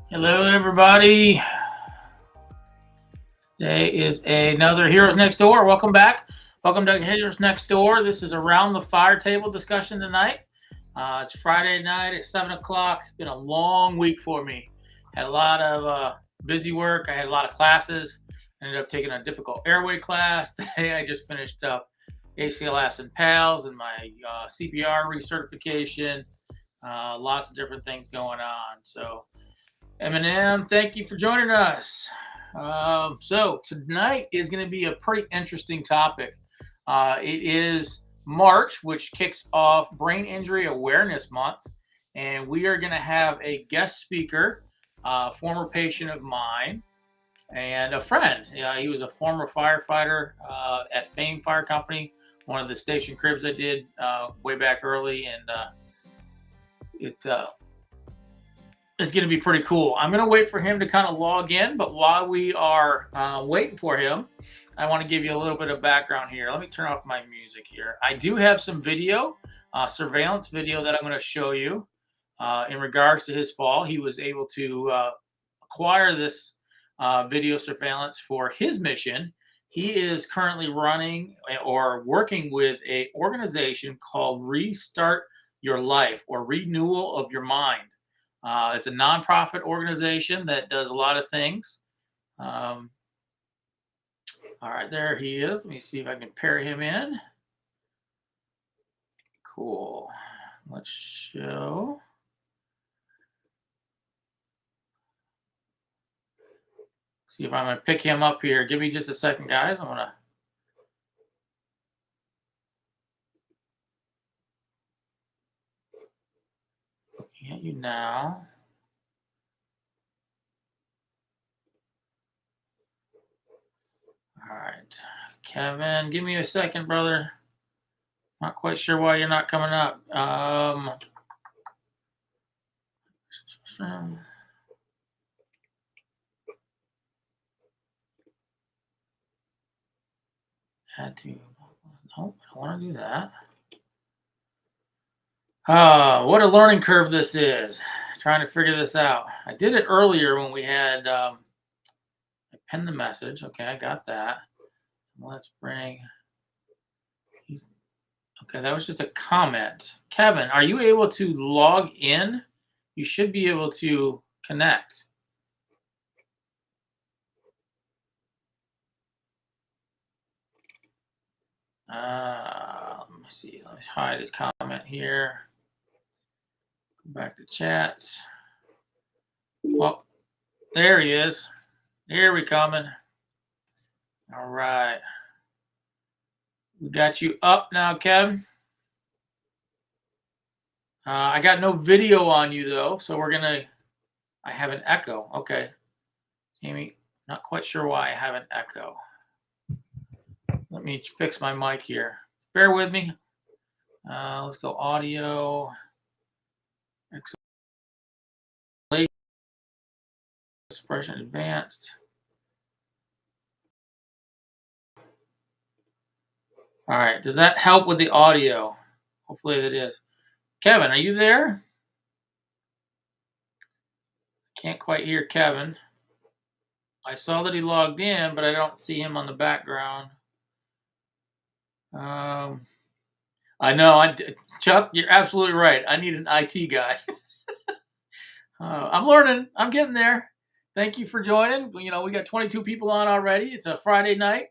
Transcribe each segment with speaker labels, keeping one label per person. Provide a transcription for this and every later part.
Speaker 1: Hello, everybody. Today is another Heroes Next Door. Welcome back. Welcome to Heroes Next Door. This is around the fire table discussion tonight. It's Friday night at 7 o'clock. It's been a long week for me. Had a lot of busy work. I had a lot of classes. Ended up taking a difficult airway class. Today I just finished up ACLS and PALS and my CPR recertification. Lots of different things going on. So Eminem, thank you for joining us. So tonight is going to be a pretty interesting topic. It is March, which kicks off Brain Injury Awareness Month, and we are going to have a guest speaker, former patient of mine and a friend. He was a former firefighter at Fame Fire Company, one of the station cribs I did way back early, and it's going to be pretty cool. I'm going to wait for him to kind of log in, but while we are waiting for him, I want to give you a little bit of background here. Let me turn off my music here. I do have some video, surveillance video that I'm going to show you in regards to his fall. He was able to acquire this video surveillance for his mission. He is currently running or working with an organization called Restart Your Life or Renewal of Your Mind. It's a nonprofit organization that does a lot of things. All right, there he is. Let me see if I can pair him in. Cool. Let's show. See if I'm going to pick him up here. Give me just a second, guys. I'm going to. Looking at you now. All right. Kevin, give me a second, brother. Not quite sure why you're not coming up. Had to. Nope, I don't want to do that. What a learning curve this is. Trying to figure this out. I did it earlier when we had. I pinned the message. Okay, I got that. Let's bring. Okay, that was just a comment. Kevin, are you able to log in? You should be able to connect. Let me see. Let me hide his comment here. Go back to chats. Oh, there he is. Here we coming. All right. We got you up now, Kevin. I got no video on you though, so we're gonna. I have an echo. Okay, Amy, not quite sure why I have an echo. Let me fix my mic here. Bear with me. Let's go audio. Expression advanced. All right, does that help with the audio? Hopefully it is. Kevin, are you there? Can't quite hear Kevin. I saw that he logged in, but I don't see him on the background. I know, Chuck, you're absolutely right. I need an IT guy. I'm learning. I'm getting there. Thank you for joining. We got 22 people on already. It's a Friday night.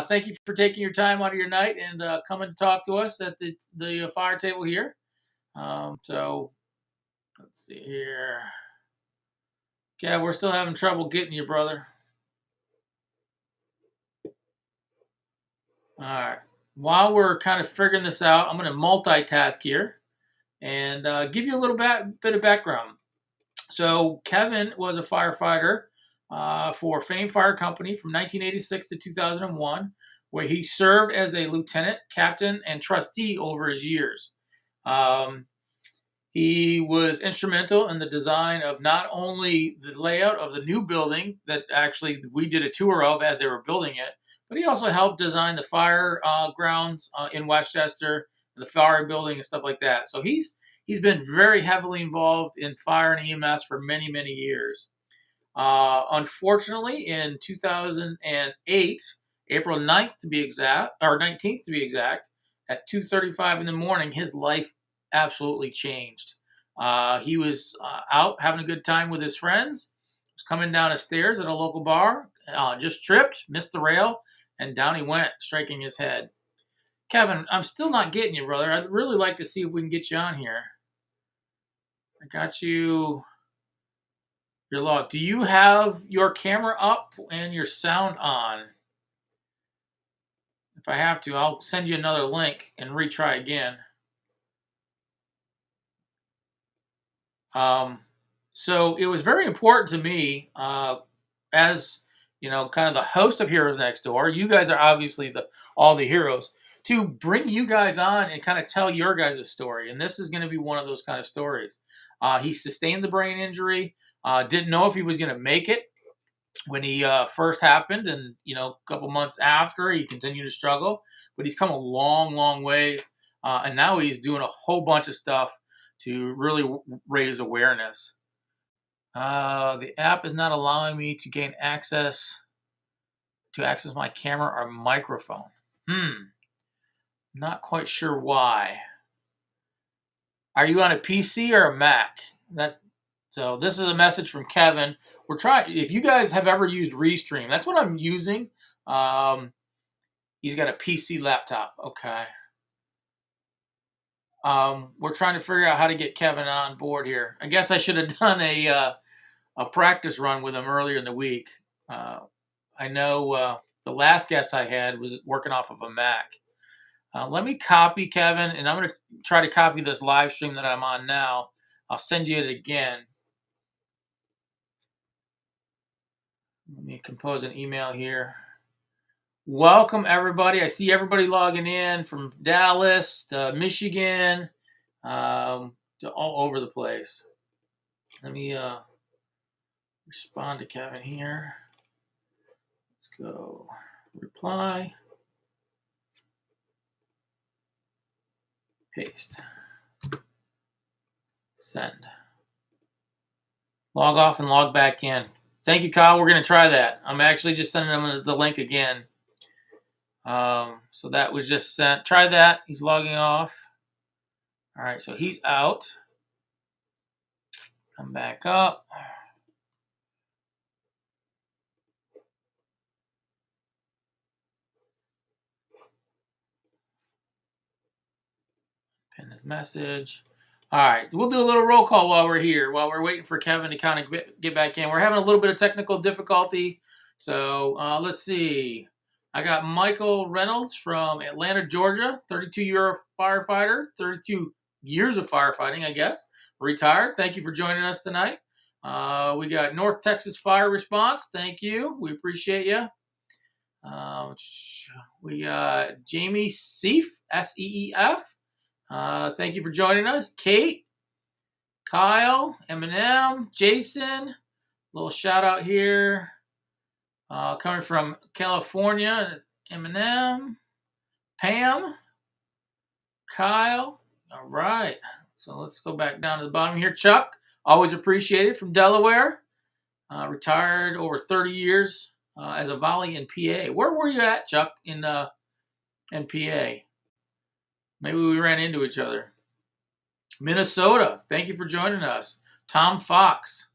Speaker 1: Thank you for taking your time out of your night and coming to talk to us at the fire table here. So let's see here. Okay, we're still having trouble getting you, brother. All right. While we're kind of figuring this out, I'm going to multitask here and give you a little bit of background. So Kevin was a firefighter for Fame Fire Company from 1986 to 2001, where he served as a lieutenant, captain, and trustee over his years. He was instrumental in the design of not only the layout of the new building that actually we did a tour of as they were building it, but he also helped design the fire grounds in Westchester, the fire building and stuff like that. So he's He's been very heavily involved in fire and EMS for many, many years. Unfortunately, in 2008, April 9th to be exact, or 19th to be exact, at 2:35 in the morning, his life absolutely changed. He was out having a good time with his friends, was coming down the stairs at a local bar, just tripped, missed the rail, and down he went, striking his head. Kevin, I'm still not getting you, brother. I'd really like to see if we can get you on here. I got you. You're logged. Do you have your camera up and your sound on? If I have to, I'll send you another link and retry again. So it was very important to me, as kind of the host of Heroes Next Door. You guys are obviously all the heroes, to bring you guys on and kind of tell your guys' story. And this is going to be one of those kind of stories. He sustained the brain injury. Didn't know if he was going to make it when he first happened, and a couple months after, he continued to struggle. But he's come a long, long ways, and now he's doing a whole bunch of stuff to really raise awareness. The app is not allowing me to gain access my camera or microphone. Not quite sure why. Are you on a PC or a Mac? So this is a message from Kevin. We're trying. If you guys have ever used Restream, that's what I'm using. He's got a PC laptop. Okay. We're trying to figure out how to get Kevin on board here. I guess I should have done a practice run with him earlier in the week. I know the last guest I had was working off of a Mac. Let me copy Kevin, and I'm going to try to copy this live stream that I'm on now. I'll send you it again. Let me compose an email here. Welcome, everybody. I see everybody logging in from Dallas to Michigan, to all over the place. Let me respond to Kevin here. Let's go. Reply. Paste. Send. Log off and log back in. Thank you, Kyle. We're going to try that. I'm actually just sending him the link again. So that was just sent. Try that. He's logging off. All right, so he's out. Come back up. Pin his message. All right, we'll do a little roll call while we're here, while we're waiting for Kevin to kind of get back in. We're having a little bit of technical difficulty, so let's see. I got Michael Reynolds from Atlanta, Georgia, 32-year firefighter, 32 years of firefighting, I guess, retired. Thank you for joining us tonight. We got North Texas Fire Response. Thank you. We appreciate you. We got Jamie Seef, S-E-E-F. Thank you for joining us. Kate, Kyle, Eminem, Jason, little shout out here. Coming from California, Eminem, Pam, Kyle. All right. So let's go back down to the bottom here. Chuck, always appreciated, from Delaware. Retired over 30 years as a volley in PA. Where were you at, Chuck, in PA? Maybe we ran into each other. Minnesota, thank you for joining us. Tom Fox,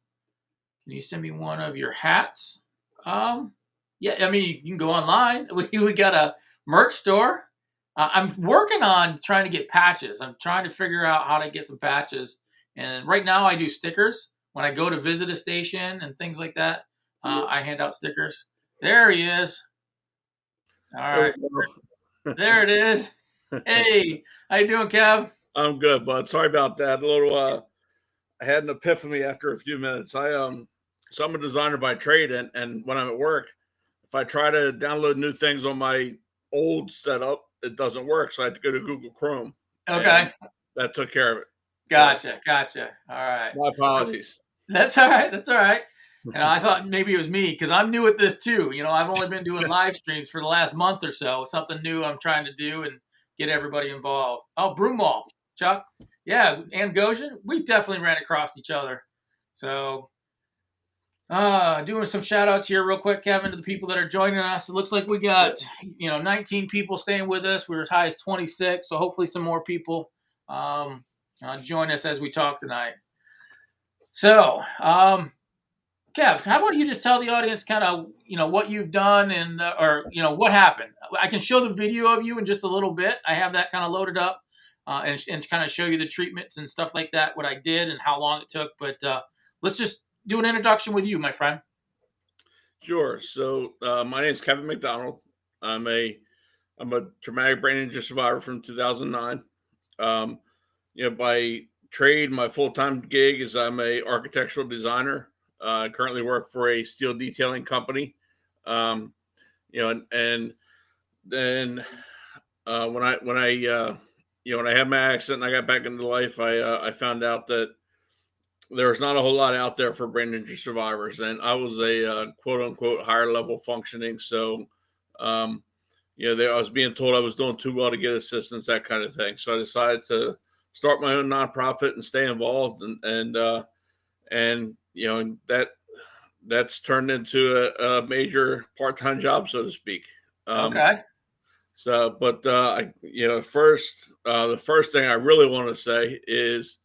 Speaker 1: can you send me one of your hats? Yeah, I mean, you can go online. We got a merch store. I'm working on trying to get patches. I'm trying to figure out how to get some patches. And right now I do stickers. When I go to visit a station and things like that, I hand out stickers. There he is. All right. There it is. Hey, how you doing, Kev?
Speaker 2: I'm good, bud. Sorry about that. I had an epiphany after a few minutes. So I'm a designer by trade, and when I'm at work, if I try to download new things on my old setup, it doesn't work. So I had to go to Google Chrome.
Speaker 1: Okay.
Speaker 2: That took care of it.
Speaker 1: Gotcha. All right.
Speaker 2: My apologies.
Speaker 1: That's all right. And I thought maybe it was me, because I'm new at this too. I've only been doing live streams for the last month or so. Something new I'm trying to do and get everybody involved. Oh, Broomall, Chuck. Yeah, and Goshen, we definitely ran across each other. So, doing some shout outs here real quick, Kevin, to the people that are joining us. It looks like we got, 19 people staying with us. We were as high as 26. So hopefully some more people join us as we talk tonight. So, Kev, how about you just tell the audience kind of, what you've done and, or, what happened? I can show the video of you in just a little bit. I have that kind of loaded up and kind of show you the treatments and stuff like that, what I did and how long it took. But let's just do an introduction with you, my friend.
Speaker 2: Sure. So my name is Kevin Mcdonald. I'm a traumatic brain injury survivor from 2009. By trade, my full-time gig is I'm a architectural designer. I currently work for a steel detailing company. And then when I had my accident and I got back into life, I found out that there's not a whole lot out there for brain injury survivors, and I was a quote unquote higher level functioning. So, I was being told I was doing too well to get assistance, that kind of thing. So I decided to start my own nonprofit and stay involved, and that's turned into a major part time job, so to speak.
Speaker 1: Okay.
Speaker 2: So, but the first thing I really want to say is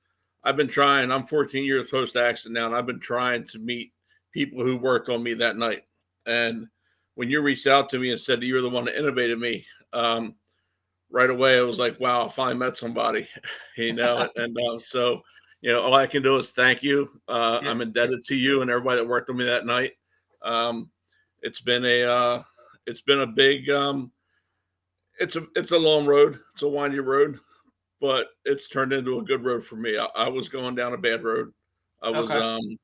Speaker 2: I've been trying. I'm 14 years post accident now, and I've been trying to meet people who worked on me that night. And when you reached out to me and said that you were the one that innovated me, right away I was like, wow, I finally met somebody, so all I can do is thank you.
Speaker 1: Yeah.
Speaker 2: I'm indebted to you and everybody that worked on me that night. It's been a big it's a long road. It's a windy road, but it's turned into a good road for me. I was going down a bad road. I was
Speaker 1: Okay.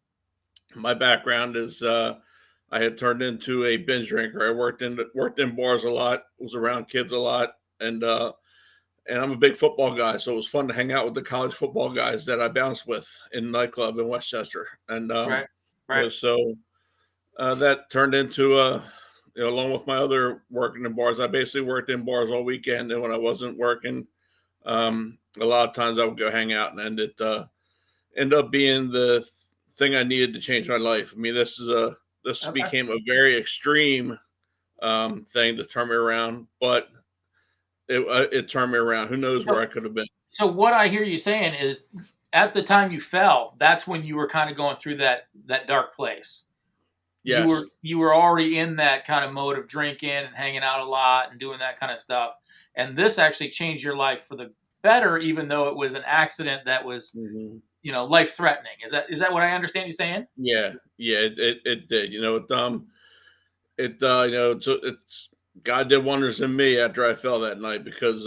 Speaker 2: My background is I had turned into a binge drinker. I worked in bars a lot, was around kids a lot, and I'm a big football guy, so it was fun to hang out with the college football guys that I bounced with in nightclub in Westchester. And
Speaker 1: Right. Right.
Speaker 2: so that turned into along with my other working in bars, I basically worked in bars all weekend. And when I wasn't working, a lot of times I would go hang out, and it end up being the thing I needed to change my life. I mean, this
Speaker 1: Okay.
Speaker 2: became a very extreme thing to turn me around, but it turned me around. Who knows where
Speaker 1: So,
Speaker 2: I could have been?
Speaker 1: so what I hear you saying is at the time you fell, that's when you were kind of going through that dark place. you
Speaker 2: Yes.
Speaker 1: were you were already in that kind of mode of drinking and hanging out a lot and doing that kind of stuff. And this actually changed your life for the better, even though it was an accident that was,
Speaker 2: Hmm.
Speaker 1: life threatening. Is that what I understand you saying?
Speaker 2: Yeah. Yeah. It did. It's God did wonders in me after I fell that night because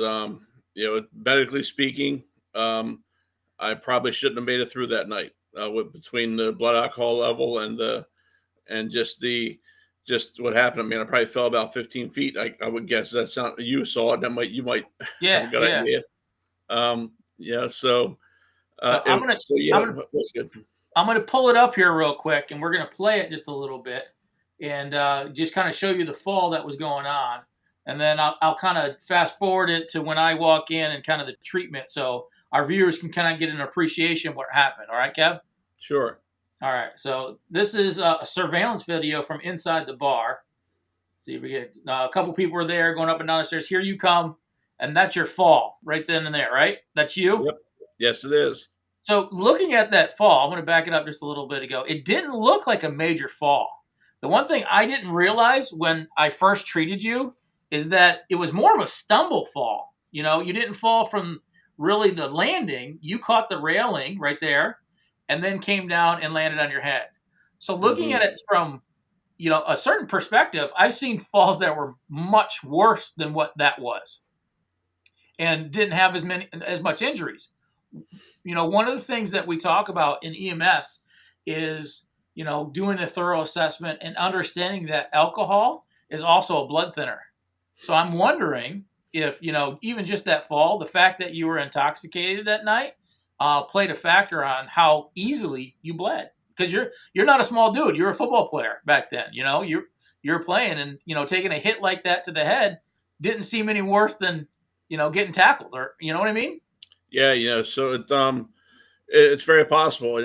Speaker 2: medically speaking, I probably shouldn't have made it through that night with between the blood alcohol level and just what happened. I mean, I probably fell about 15 feet. I would guess that's not you saw it. You might have a
Speaker 1: Yeah,
Speaker 2: good
Speaker 1: yeah.
Speaker 2: idea. Yeah. So
Speaker 1: So I'm gonna
Speaker 2: yeah,
Speaker 1: I'm gonna
Speaker 2: that's good.
Speaker 1: I'm gonna pull it up here real quick, and we're gonna play it just a little bit, and just kind of show you the fall that was going on, and then I'll kind of fast forward it to when I walk in and kind of the treatment, so our viewers can kind of get an appreciation of what happened. All right, Kev.
Speaker 2: Sure.
Speaker 1: All right. So this is a surveillance video from inside the bar. See if we get a couple people are there going up and down the stairs. Here you come, and that's your fall right then and there. Right? That's you.
Speaker 2: Yep. Yes, it is.
Speaker 1: So looking at that fall, I'm going to back it up just a little bit ago. It didn't look like a major fall. The one thing I didn't realize when I first treated you is that it was more of a stumble fall. You didn't fall from really the landing. You caught the railing right there and then came down and landed on your head. So looking
Speaker 2: Hmm.
Speaker 1: at it from, a certain perspective, I've seen falls that were much worse than what that was and didn't have as much injuries. One of the things that we talk about in EMS is, doing a thorough assessment and understanding that alcohol is also a blood thinner. So I'm wondering if, even just that fall, the fact that you were intoxicated that night played a factor on how easily you bled. Because you're not a small dude. You're a football player back then. You're playing and taking a hit like that to the head didn't seem any worse than getting tackled or you know what I mean.
Speaker 2: Yeah, so it's very possible.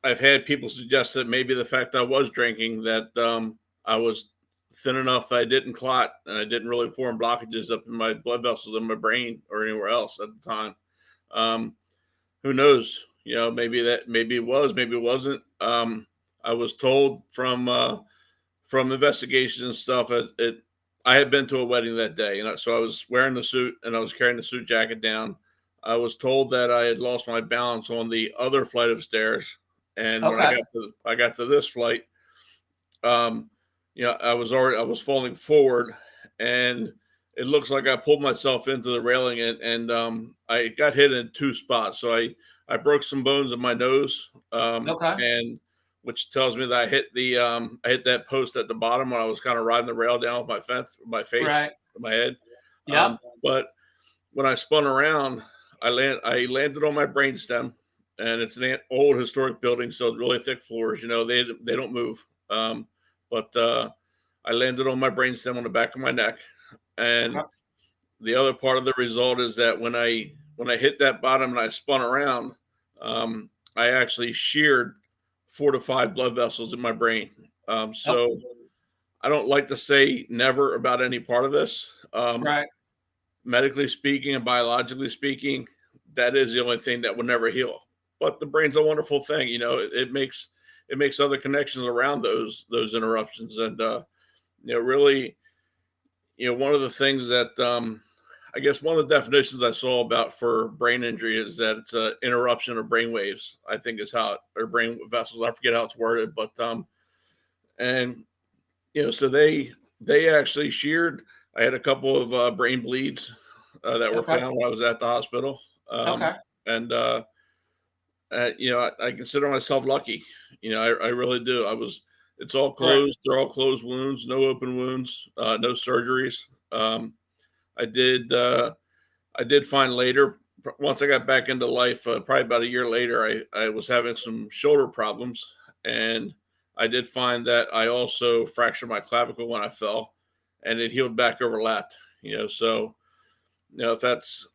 Speaker 2: I've had people suggest that maybe the fact I was drinking, that I was thin enough that I didn't clot and I didn't really form blockages up in my blood vessels in my brain or anywhere else at the time. Um, who knows? Maybe it was, maybe it wasn't. I was told from investigations and stuff. I had been to a wedding that day, so I was wearing the suit and I was carrying the suit jacket down. I was told that I had lost my balance on the other flight of stairs, and when
Speaker 1: Okay.
Speaker 2: I got to this flight, um, I was falling forward, and it looks like I pulled myself into the railing, and I got hit in two spots. So I broke some bones in my nose,
Speaker 1: Okay.
Speaker 2: and which tells me that I hit that post at the bottom when I was kind of riding the rail down with my
Speaker 1: Right.
Speaker 2: face, my head.
Speaker 1: Yep.
Speaker 2: But when I spun around, I landed on my brainstem, and it's an old historic building, so really thick floors. They don't move. But I landed on my brainstem on the back of my neck,
Speaker 1: Okay.
Speaker 2: and the other part of the result is that when I hit that bottom and I spun around, I actually sheared 4 to 5 blood vessels in my brain.
Speaker 1: Yep.
Speaker 2: So I don't like to say never about any part of this.
Speaker 1: Right.
Speaker 2: Medically speaking and biologically speaking, that is the only thing that will never heal. But the brain's a wonderful thing. It makes other connections around those interruptions, and really, one of the things that I guess one of the definitions I saw about for brain injury is that it's an interruption of brain waves. I think is how or brain vessels. I forget how it's worded, but and so they actually sheared. I had a couple of brain bleeds that were
Speaker 1: Okay.
Speaker 2: found when I was at the hospital,
Speaker 1: Okay.
Speaker 2: and I consider myself lucky. I really do. It's all
Speaker 1: Right.
Speaker 2: closed. They're all closed wounds, no open wounds, no surgeries. I did. I did find later, once I got back into life, probably about a year later, I was having some shoulder problems, and I did find that I also fractured my clavicle when I fell, and it healed back overlapped. So if that's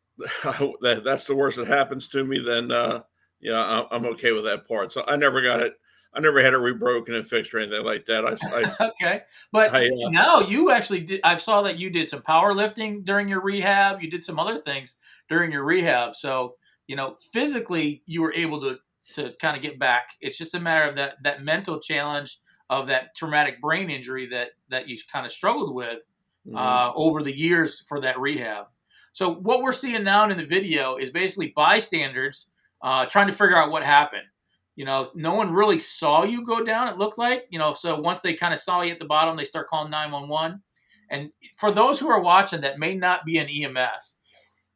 Speaker 2: that's the worst that happens to me, then I'm okay with that part. So I never got it. I never had it rebroken and fixed or anything like that.
Speaker 1: Okay. But
Speaker 2: I
Speaker 1: now you actually did. I saw that you did some powerlifting during your rehab. You did some other things during your rehab. So, physically you were able to kind of get back. It's just a matter of that mental challenge of that traumatic brain injury that you kind of struggled with
Speaker 2: Mhm.
Speaker 1: over the years for that rehab. So what we're seeing now in the video is basically bystanders trying to figure out what happened. No one really saw you go down, it looked like. So once they kind of saw you at the bottom, they start calling 911. And for those who are watching that may not be an EMS,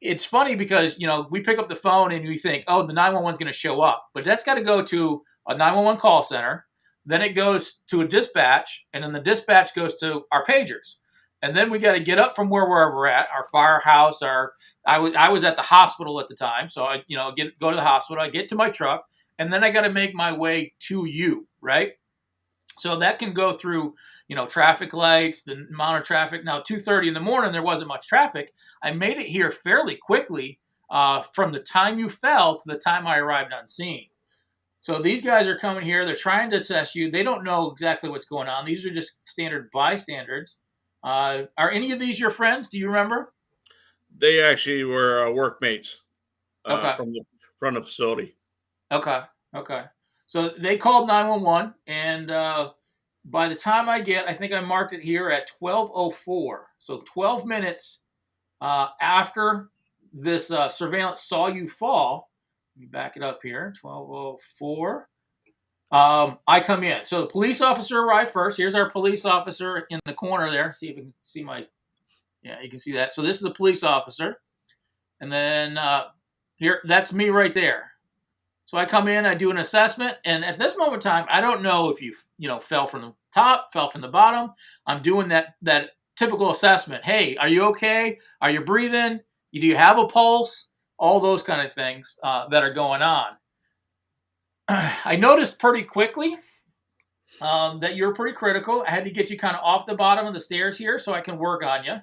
Speaker 1: it's funny because, we pick up the phone and we think, oh, the 911 is going to show up. But that's got to go to a 911 call center. Then it goes to a dispatch. And then the dispatch goes to our pagers. And then we got to get up from wherever we're at, our firehouse, I was at the hospital at the time. So I, go to the hospital, I get to my truck, and then I got to make my way to you, right? So that can go through, traffic lights, the amount of traffic. Now, 2:30 in the morning, there wasn't much traffic. I made it here fairly quickly from the time you fell to the time I arrived on scene. So these guys are coming here. They're trying to assess you. They don't know exactly what's going on. These are just standard bystanders. Are any of these your friends? Do you remember?
Speaker 2: They actually were workmates
Speaker 1: Okay.
Speaker 2: from the facility.
Speaker 1: Okay. Okay. So they called 911, and by the time I think I marked it here at 12:04. So 12 minutes after this surveillance saw you fall. Let me back it up here. 12:04. I come in. So the police officer arrived first. Here's our police officer in the corner there. See if you can see yeah, you can see that. So this is the police officer. And then here, that's me right there. So I come in, I do an assessment, and at this moment in time, I don't know if you fell from the top, fell from the bottom. I'm doing that typical assessment. Hey, are you okay? Are you breathing? Do you have a pulse? All those kind of things that are going on. I noticed pretty quickly that you're pretty critical. I had to get you kind of off the bottom of the stairs here so I can work on you.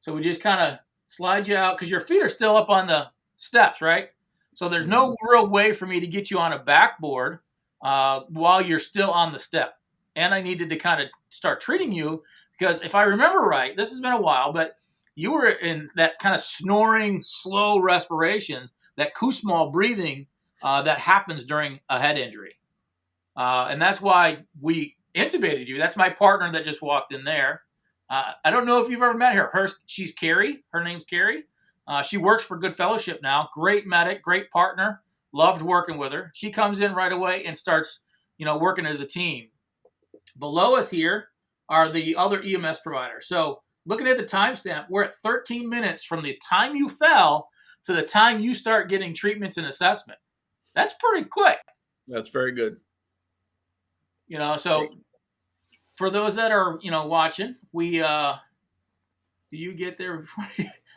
Speaker 1: So we just kind of slide you out because your feet are still up on the steps, right? So there's no real way for me to get you on a backboard while you're still on the step. And I needed to kind of start treating you because if I remember right, this has been a while, but you were in that kind of snoring, slow respirations, that Kussmaul breathing that happens during a head injury. And that's why we intubated you. That's my partner that just walked in there. I don't know if you've ever met her. She's Carrie. Her name's Carrie. She works for Good Fellowship now. Great medic, great partner. Loved working with her. She comes in right away and starts, working as a team. Below us here are the other EMS providers. So looking at the timestamp, we're at 13 minutes from the time you fell to the time you start getting treatments and assessment. That's pretty quick.
Speaker 2: That's very good.
Speaker 1: So for those that are, watching, do you get there before?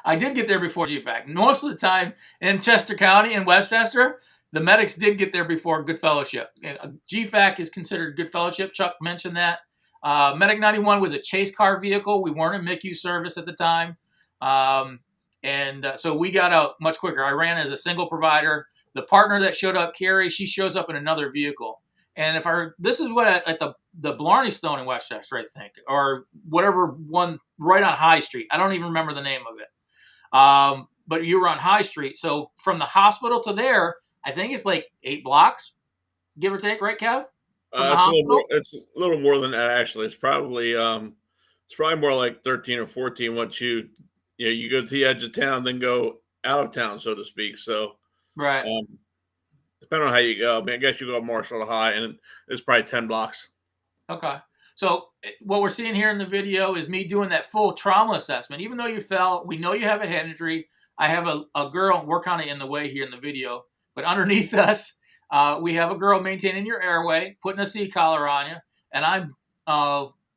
Speaker 1: I did get there before GFAC. Most of the time in Chester County and Westchester, the medics did get there before Good Fellowship. GFAC is considered Good Fellowship. Chuck mentioned that. Medic 91 was a chase car vehicle. We weren't in MICU service at the time. So we got out much quicker. I ran as a single provider. The partner that showed up, Carrie, she shows up in another vehicle. And this is what at the Blarney Stone in Westchester, I think, or whatever one right on High Street. I don't even remember the name of it. But you were on High Street. So from the hospital to there, I think it's like 8 blocks, give or take, right, Kev?
Speaker 2: It's a little more than that, actually. It's probably more like 13 or 14 once you go to the edge of town, then go out of town, so to speak. So
Speaker 1: right.
Speaker 2: Depending on how you go, I guess you go Marshall to High, and it's probably 10 blocks.
Speaker 1: Okay. So what we're seeing here in the video is me doing that full trauma assessment. Even though you fell, we know you have a head injury. I have a girl, we're kind of in the way here in the video, but underneath us, we have a girl maintaining your airway, putting a C-collar on you, and I'm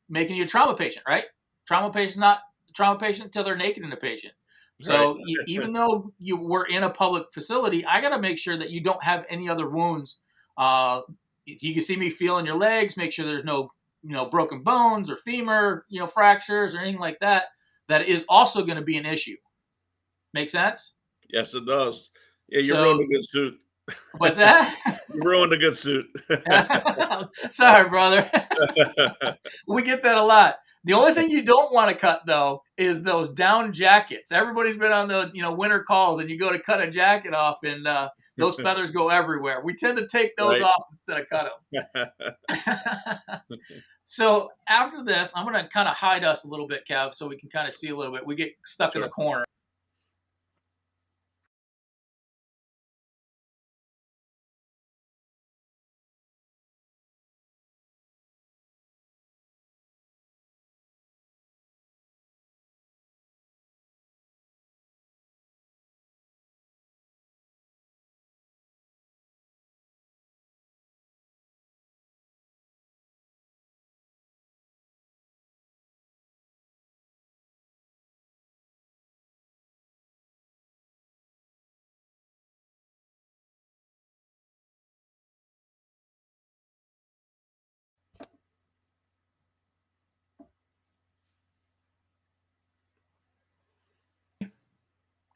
Speaker 1: making you a trauma patient, right? Trauma patient, not trauma patient until they're naked in the patient. So right. Even though you were in a public facility, I got to make sure that you don't have any other wounds. You can see me feeling your legs, make sure there's no, broken bones or femur, fractures or anything like that. That is also going to be an issue. Make sense?
Speaker 2: Yes, it does. Yeah, you ruined a good suit.
Speaker 1: What's that?
Speaker 2: You ruined a good suit.
Speaker 1: Sorry, brother. We get that a lot. The only thing you don't want to cut, though, is those down jackets. Everybody's been on the winter calls, and you go to cut a jacket off, and those feathers go everywhere. We tend to take those off instead of cut them. So after this, I'm going to kind of hide us a little bit, Kev, so we can kind of see a little bit. We get stuck in the corner.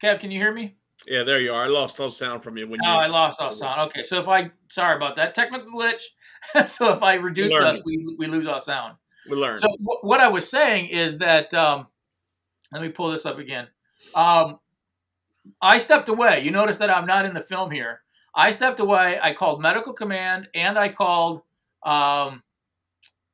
Speaker 1: Kev, can you hear me?
Speaker 2: Yeah, there you are. I lost all sound from you.
Speaker 1: I lost all sound. Okay, so sorry about that. Technical glitch. So if I reduce us, we lose all sound.
Speaker 2: We learn.
Speaker 1: So what I was saying is that, let me pull this up again. I stepped away. You notice that I'm not in the film here. I stepped away. I called medical command, and I called for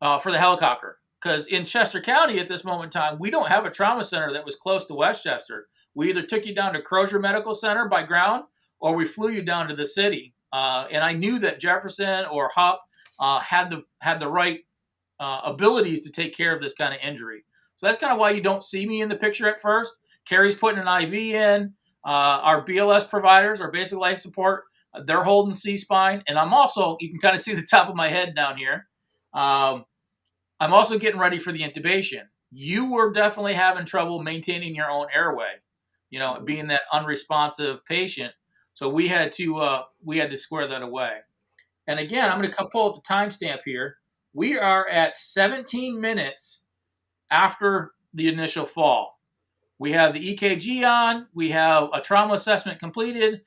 Speaker 1: the helicopter. Because in Chester County at this moment in time, we don't have a trauma center that was close to Westchester. We either took you down to Crozier Medical Center by ground, or we flew you down to the city. And I knew that Jefferson or Hupp had the right abilities to take care of this kind of injury. So that's kind of why you don't see me in the picture at first. Carrie's putting an IV in. Our BLS providers, our basic life support, they're holding C-spine. And I'm also, you can kind of see the top of my head down here. I'm also getting ready for the intubation. You were definitely having trouble maintaining your own airway, being that unresponsive patient. So we had to square that away. And again, I'm going to pull up the timestamp here. We are at 17 minutes after the initial fall. We have the EKG on. We have a trauma assessment completed.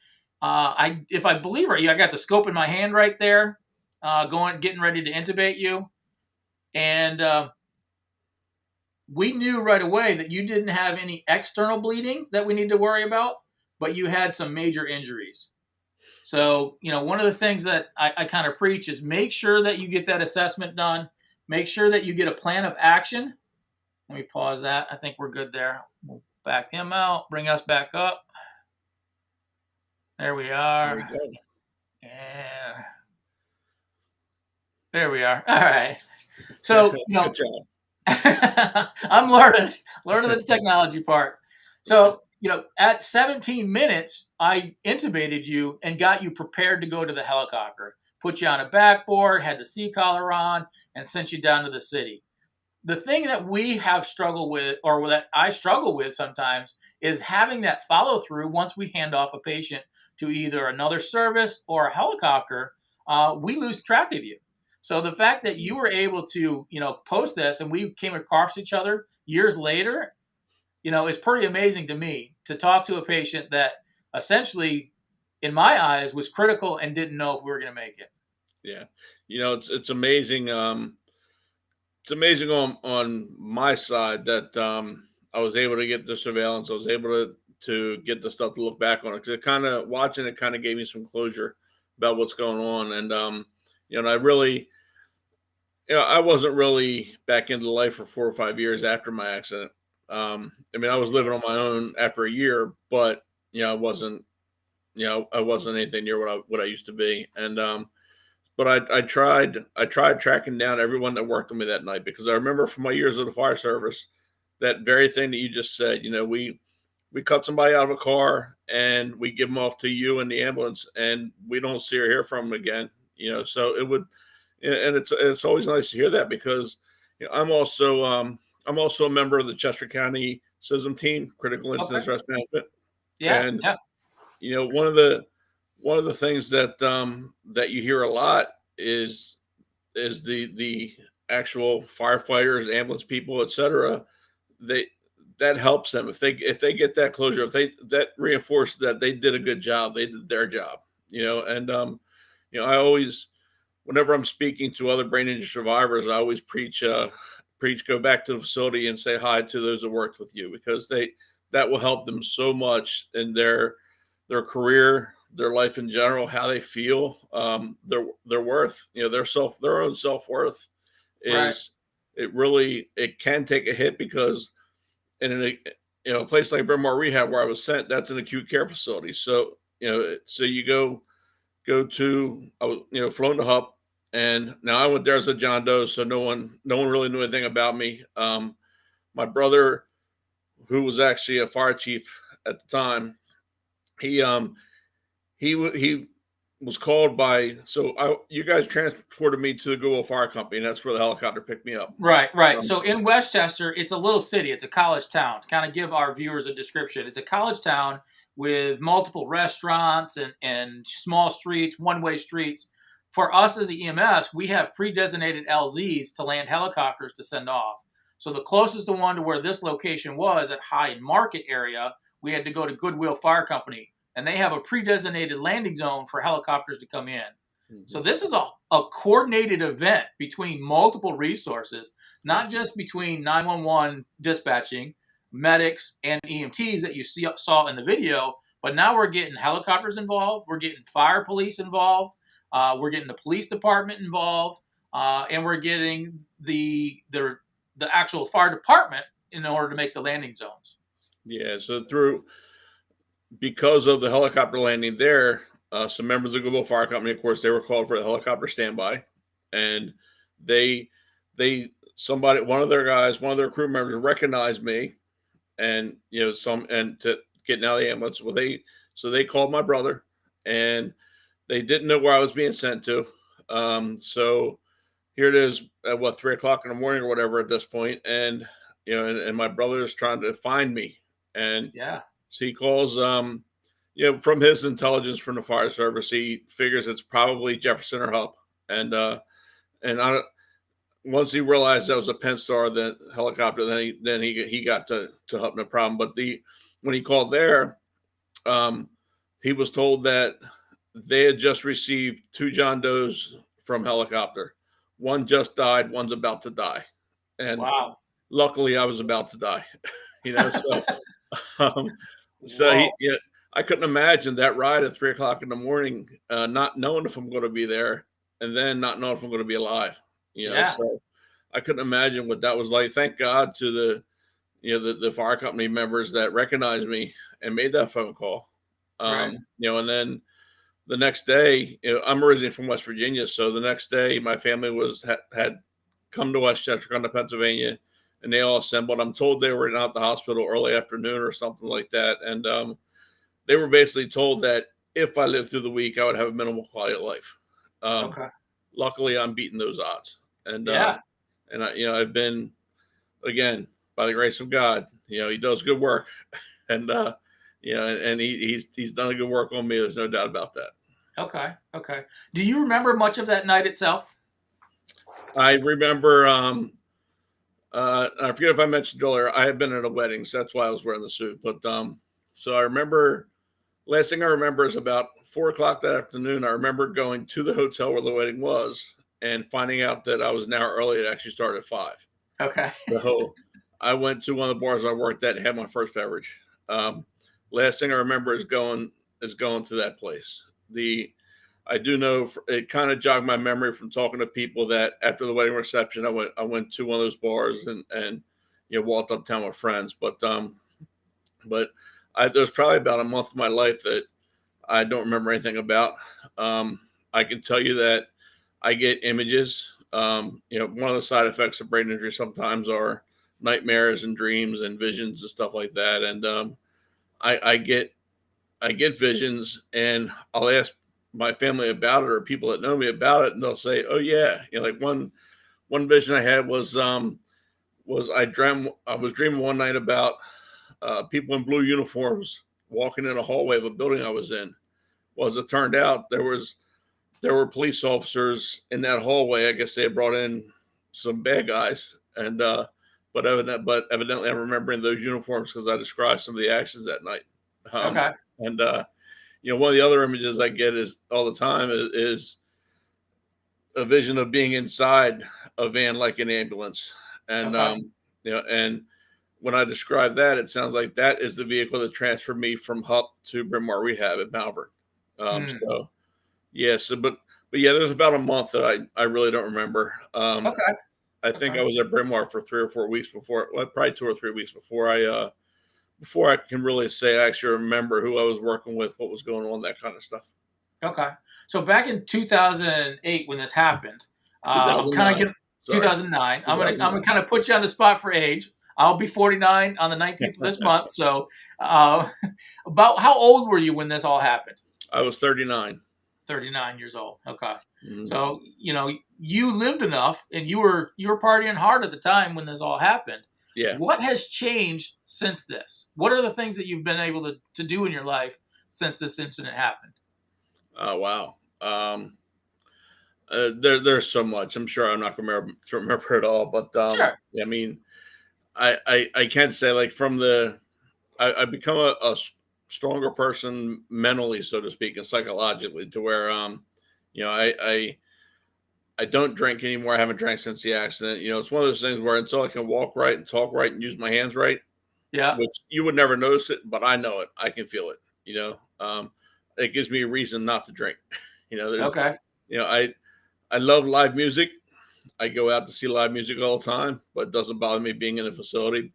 Speaker 1: if I believe right, I got the scope in my hand right there, getting ready to intubate you, and we knew right away that you didn't have any external bleeding that we need to worry about, but you had some major injuries. So, one of the things that I kind of preach is make sure that you get that assessment done. Make sure that you get a plan of action. Let me pause that. I think we're good there. We'll back him out, bring us back up. There we are.
Speaker 2: There you go.
Speaker 1: And there we are. All right. So,
Speaker 2: Good job.
Speaker 1: I'm learning the technology part. So, at 17 minutes, I intubated you and got you prepared to go to the helicopter, put you on a backboard, had the sea collar on, and sent you down to the city. The thing that we have struggled with, or that I struggle with sometimes, is having that follow through once we hand off a patient to either another service or a helicopter. We lose track of you. So the fact that you were able to, post this and we came across each other years later, is pretty amazing to me, to talk to a patient that essentially, in my eyes, was critical and didn't know if we were going to make it.
Speaker 2: Yeah. It's amazing. It's amazing on my side that I was able to get the surveillance. I was able to get the stuff to look back on it, because watching it kind of gave me some closure about what's going on. And and I really, I wasn't really back into life for 4 or 5 years after my accident. I was living on my own after a year, but I wasn't anything near what I used to be. And but I tried tracking down everyone that worked with me that night, because I remember from my years of the fire service, that very thing that you just said. We cut somebody out of a car and we give them off to you in the ambulance, and we don't see or hear from them again. So it would, and it's always nice to hear that, because I'm also a member of the Chester County CISM team, Critical Incident Stress Management.
Speaker 1: Yeah.
Speaker 2: And
Speaker 1: yeah.
Speaker 2: One of the things that that you hear a lot is the actual firefighters, ambulance people, etc. That helps them if they get that closure, that reinforces that they did a good job, they did their job. And I always, whenever I'm speaking to other brain injury survivors, I always preach go back to the facility and say hi to those that worked with you, because that will help them so much in their career, their life in general, how they feel, their worth, their own self-worth is,
Speaker 1: Right.
Speaker 2: it can take a hit, because in a place like Bryn Mawr Rehab, where I was sent, that's an acute care facility. So, so you go to, I was, flown to HUP, and now I went there as a John Doe. So no one really knew anything about me. My brother, who was actually a fire chief at the time, he was called by, you guys transported me to the Goodwill Fire Company, and that's where the helicopter picked me up.
Speaker 1: Right. So in Westchester, it's a little city. It's a college town. To kind of give our viewers a description, it's a college town with multiple restaurants and small streets, one-way streets. For us as the EMS, we have pre-designated LZs to land helicopters to send off. So the closest one to where this location was, at Hyde Market area, we had to go to Goodwill Fire Company, and they have a pre-designated landing zone for helicopters to come in. So this is a coordinated event between multiple resources, not just between 911 dispatching, medics, and EMTs that you saw in the video, but now we're getting helicopters involved, we're getting fire police involved, we're getting the police department involved, and we're getting the actual fire department in order to make the landing zones.
Speaker 2: Yeah, so because of the helicopter landing there, some members of Goodwill Fire Company, of course, they were called for a helicopter standby, and one of their crew members recognized me, and to get out of the ambulance. Well, they called my brother, and they didn't know where I was being sent to. So here it is at 3:00 in the morning or whatever at this point, and and my brother is trying to find me, and so he calls. From his intelligence from the fire service, he figures it's probably Jefferson or HUP. And once he realized that was a Penn-Star, the helicopter, then he got to HUP, no problem. But when he called there, he was told that they had just received 2 John Does from helicopter. One just died, one's about to die. And
Speaker 1: Wow.
Speaker 2: luckily I was about to die, so, um, so
Speaker 1: Whoa.
Speaker 2: I couldn't imagine that ride at 3 o'clock in the morning, not knowing if I'm going to be there and then not knowing if I'm going to be alive,
Speaker 1: Yeah.
Speaker 2: so I couldn't imagine what that was like. Thank God to the fire company members that recognized me and made that phone call.
Speaker 1: Right.
Speaker 2: And then the next day, I'm originally from West Virginia, so the next day my family had come to Westchester, come to Pennsylvania, and they all assembled. I'm told they were out at the hospital early afternoon or something like that, and they were basically told that if I lived through the week, I would have a minimal quality of life.
Speaker 1: Okay.
Speaker 2: Luckily, I'm beating those odds, and
Speaker 1: Yeah.
Speaker 2: I've been, again, by the grace of God, He does good work, and and he's done a good work on me. There's no doubt about that.
Speaker 1: Okay. Okay. Do you remember much of that night itself?
Speaker 2: I remember. I forget if I mentioned earlier. I had been at a wedding, so that's why I was wearing the suit. But so I remember. Last thing I remember is about 4 o'clock that afternoon. I remember going to the hotel where the wedding was and finding out that I was an hour early. It actually started at 5.
Speaker 1: Okay.
Speaker 2: So I went to one of the bars I worked at and had my first beverage. Last thing I remember is going to that place. I do know it kind of jogged my memory from talking to people that after the wedding reception, I went to one of those bars and walked uptown with friends. But there's probably about a month of my life that I don't remember anything about. I can tell you that I get images. One of the side effects of brain injury sometimes are nightmares and dreams and visions and stuff like that. And I get visions, and I'll ask my family about it or people that know me about it, and they'll say, "Oh yeah," like one vision I had was I was dreaming one night about people in blue uniforms walking in a hallway of a building I was in. Well, as it turned out, there were police officers in that hallway. I guess they had brought in some bad guys, and but evidently I'm remembering those uniforms because I described some of the actions that night.
Speaker 1: Okay.
Speaker 2: And one of the other images I get is all the time is a vision of being inside a van like an ambulance, and
Speaker 1: Okay.
Speaker 2: and when I describe that, it sounds like that is the vehicle that transferred me from HUP to Bryn Mawr Rehab at Malvern. So yeah, but yeah, there's about a month that I really don't remember.
Speaker 1: Okay.
Speaker 2: I think
Speaker 1: Okay.
Speaker 2: I was at Bryn Mawr for 3 or 4 weeks before, well, probably 2 or 3 weeks before I can really say I actually remember who I was working with, what was going on, that kind of stuff.
Speaker 1: Okay. So back in 2008, when this happened, I'm kind of
Speaker 2: 2009.
Speaker 1: getting
Speaker 2: Sorry.
Speaker 1: 2009. I'm
Speaker 2: 2009.
Speaker 1: gonna kind of put you on the spot for age. I'll be 49 on the 19th of this month. So, about how old were you when this all happened?
Speaker 2: I was 39.
Speaker 1: 39 years old. Okay.
Speaker 2: Mhm.
Speaker 1: So, you lived enough, and you were partying hard at the time when this all happened.
Speaker 2: Yeah.
Speaker 1: What has changed since this? What are the things that you've been able to do in your life since this incident happened?
Speaker 2: Oh, wow. There's so much. I'm sure I'm not going to remember it all, but
Speaker 1: Sure.
Speaker 2: I mean, I can't say, like, I become a stronger person mentally, so to speak, and psychologically, to where I don't drink anymore. I haven't drank since the accident. It's one of those things where until I can walk right and talk right and use my hands right,
Speaker 1: Yeah.
Speaker 2: which you would never notice it, but I know it. I can feel it. It gives me a reason not to drink.
Speaker 1: Okay.
Speaker 2: I love live music. I go out to see live music all the time, but it doesn't bother me being in a facility,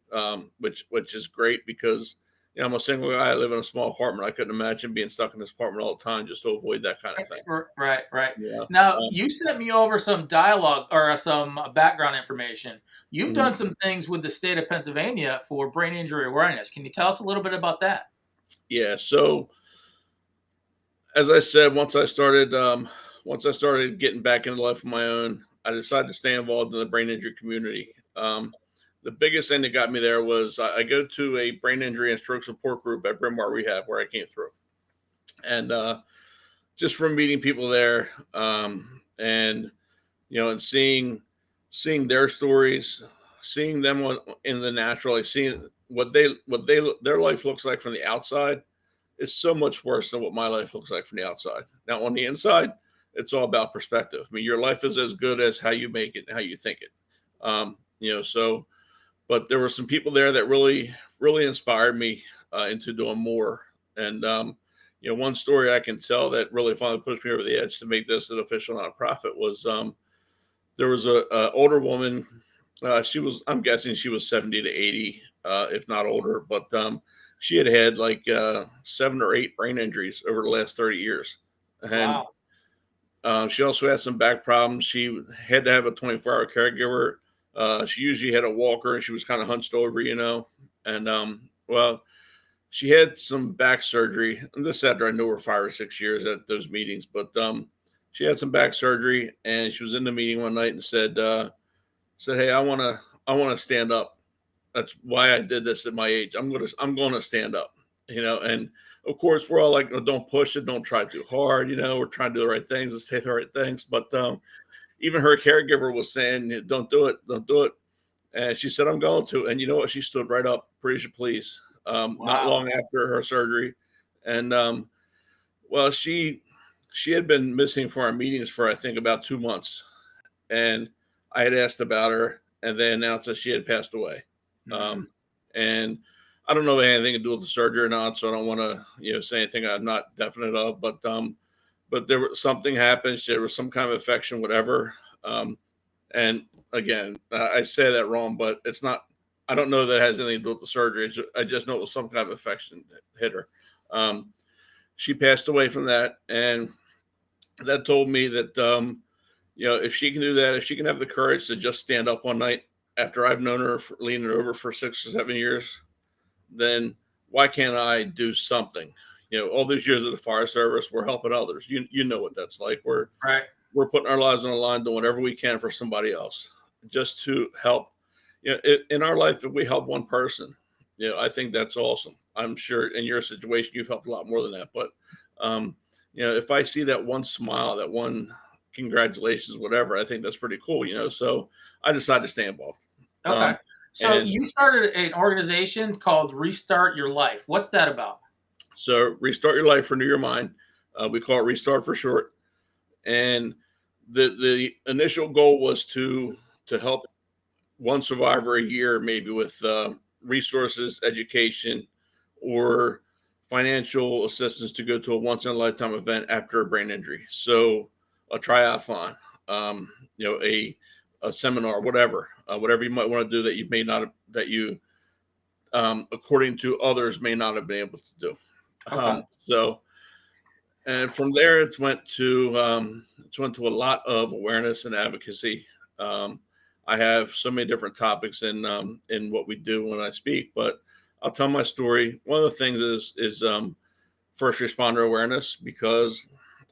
Speaker 2: which is great because I'm a single guy. I live in a small apartment. I couldn't imagine being stuck in this apartment all the time just to avoid that kind of thing.
Speaker 1: Right, right.
Speaker 2: Yeah.
Speaker 1: Now, you sent me over some dialogue or some background information. You've done some things with the state of Pennsylvania for brain injury awareness. Can you tell us a little bit about that?
Speaker 2: Yeah. So, as I said, once I started getting back into life of my own, I decided to stay involved in the brain injury community. The biggest thing that got me there was I go to a brain injury and stroke support group at Bryn Mawr Rehab where I came through, and just from meeting people there, and and seeing their stories, seeing them in the natural, like seeing what their life looks like from the outside, is so much worse than what my life looks like from the outside. Now, on the inside, it's all about perspective. I mean, your life is as good as how you make it and how you think it. So, but there were some people there that really, really inspired me into doing more. And, one story I can tell that really finally pushed me over the edge to make this an official nonprofit was there was a older woman. I'm guessing she was 70 to 80, if not older, but she had like 7 or 8 brain injuries over the last 30 years. And she also had some back problems. She had to have a 24-hour caregiver. She usually had a walker and she was kind of hunched over, and she had some back surgery. And this after I knew her 5 or 6 years at those meetings, but she had some back surgery and she was in the meeting one night and said, "Hey, I want to stand up. That's why I did this at my age. I'm going to stand up." And of course we're all like, "Oh, don't push it. Don't try too hard." We're trying to do the right things and say the right things. But even her caregiver was saying, "Don't do it. Don't do it." And she said, "I'm going to." And you know what? She stood right up, pretty please. Not long after her surgery. And she had been missing from our meetings for, I think, about 2 months. And I had asked about her, and they announced that she had passed away. And I don't know if it had anything to do with the surgery or not, so I don't want to, say anything I'm not definite of. But there was something happened. There was some kind of infection, whatever. And again, I say that wrong, but it's not. I don't know that it has anything to do with the surgery. I just know it was some kind of infection that hit her. She passed away from that, and that told me that if she can do that, if she can have the courage to just stand up one night after I've known her leaning over for 6 or 7 years, then why can't I do something? All these years of the fire service, we're helping others. You know what that's like. We're putting our lives on the line, doing whatever we can for somebody else, just to help. In our life, if we help one person, I think that's awesome. I'm sure in your situation, you've helped a lot more than that. But if I see that one smile, that one congratulations, whatever, I think that's pretty cool. So I decided to stay involved.
Speaker 1: Okay. So you started an organization called Restart Your Life. What's that about?
Speaker 2: So Restart Your Life, Renew Your Mind. We call it Restart for short. And the initial goal was to help one survivor a year, maybe with resources, education, or financial assistance to go to a once in a lifetime event after a brain injury. So a triathlon, a seminar, whatever you might want to do that you may not, that you, according to others, may not have been able to do. Okay. And from there, it went to a lot of awareness and advocacy. I have so many different topics in what we do when I speak, but I'll tell my story. One of the things is first responder awareness, because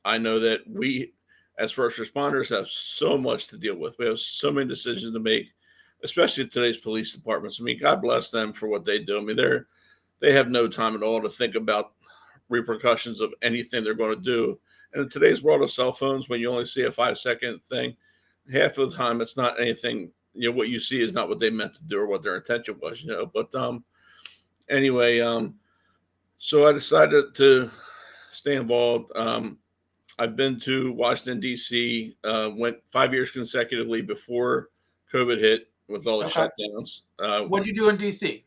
Speaker 2: I know that we as first responders have so much to deal with. We have so many decisions to make, especially today's police departments. I mean, God bless them for what they do. I mean, they have no time at all to think about repercussions of anything they're going to do. And in today's world of cell phones, when you only see a 5-second thing, half of the time it's not anything. What you see is not what they meant to do or what their intention was. But anyway, so I decided to stay involved. I've been to Washington, D.C., went 5 years consecutively before COVID hit with all the shutdowns.
Speaker 1: What'd you do in D.C.?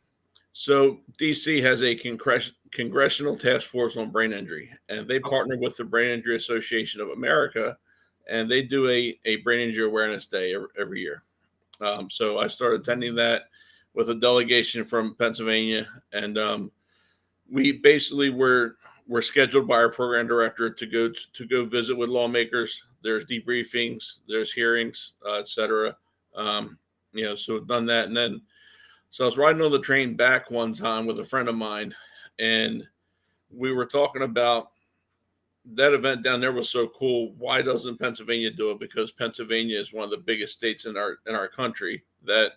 Speaker 2: So D.C. has a congressional task force on brain injury, and they partner with the Brain Injury Association of America, and they do a brain injury awareness day every year. So I started attending that with a delegation from Pennsylvania, and we basically were scheduled by our program director to go visit with lawmakers. There's debriefings, there's hearings, etc. So we've done that, and then so I was riding on the train back one time with a friend of mine, and we were talking about that event down there was so cool. Why doesn't Pennsylvania do it? Because Pennsylvania is one of the biggest states in our country that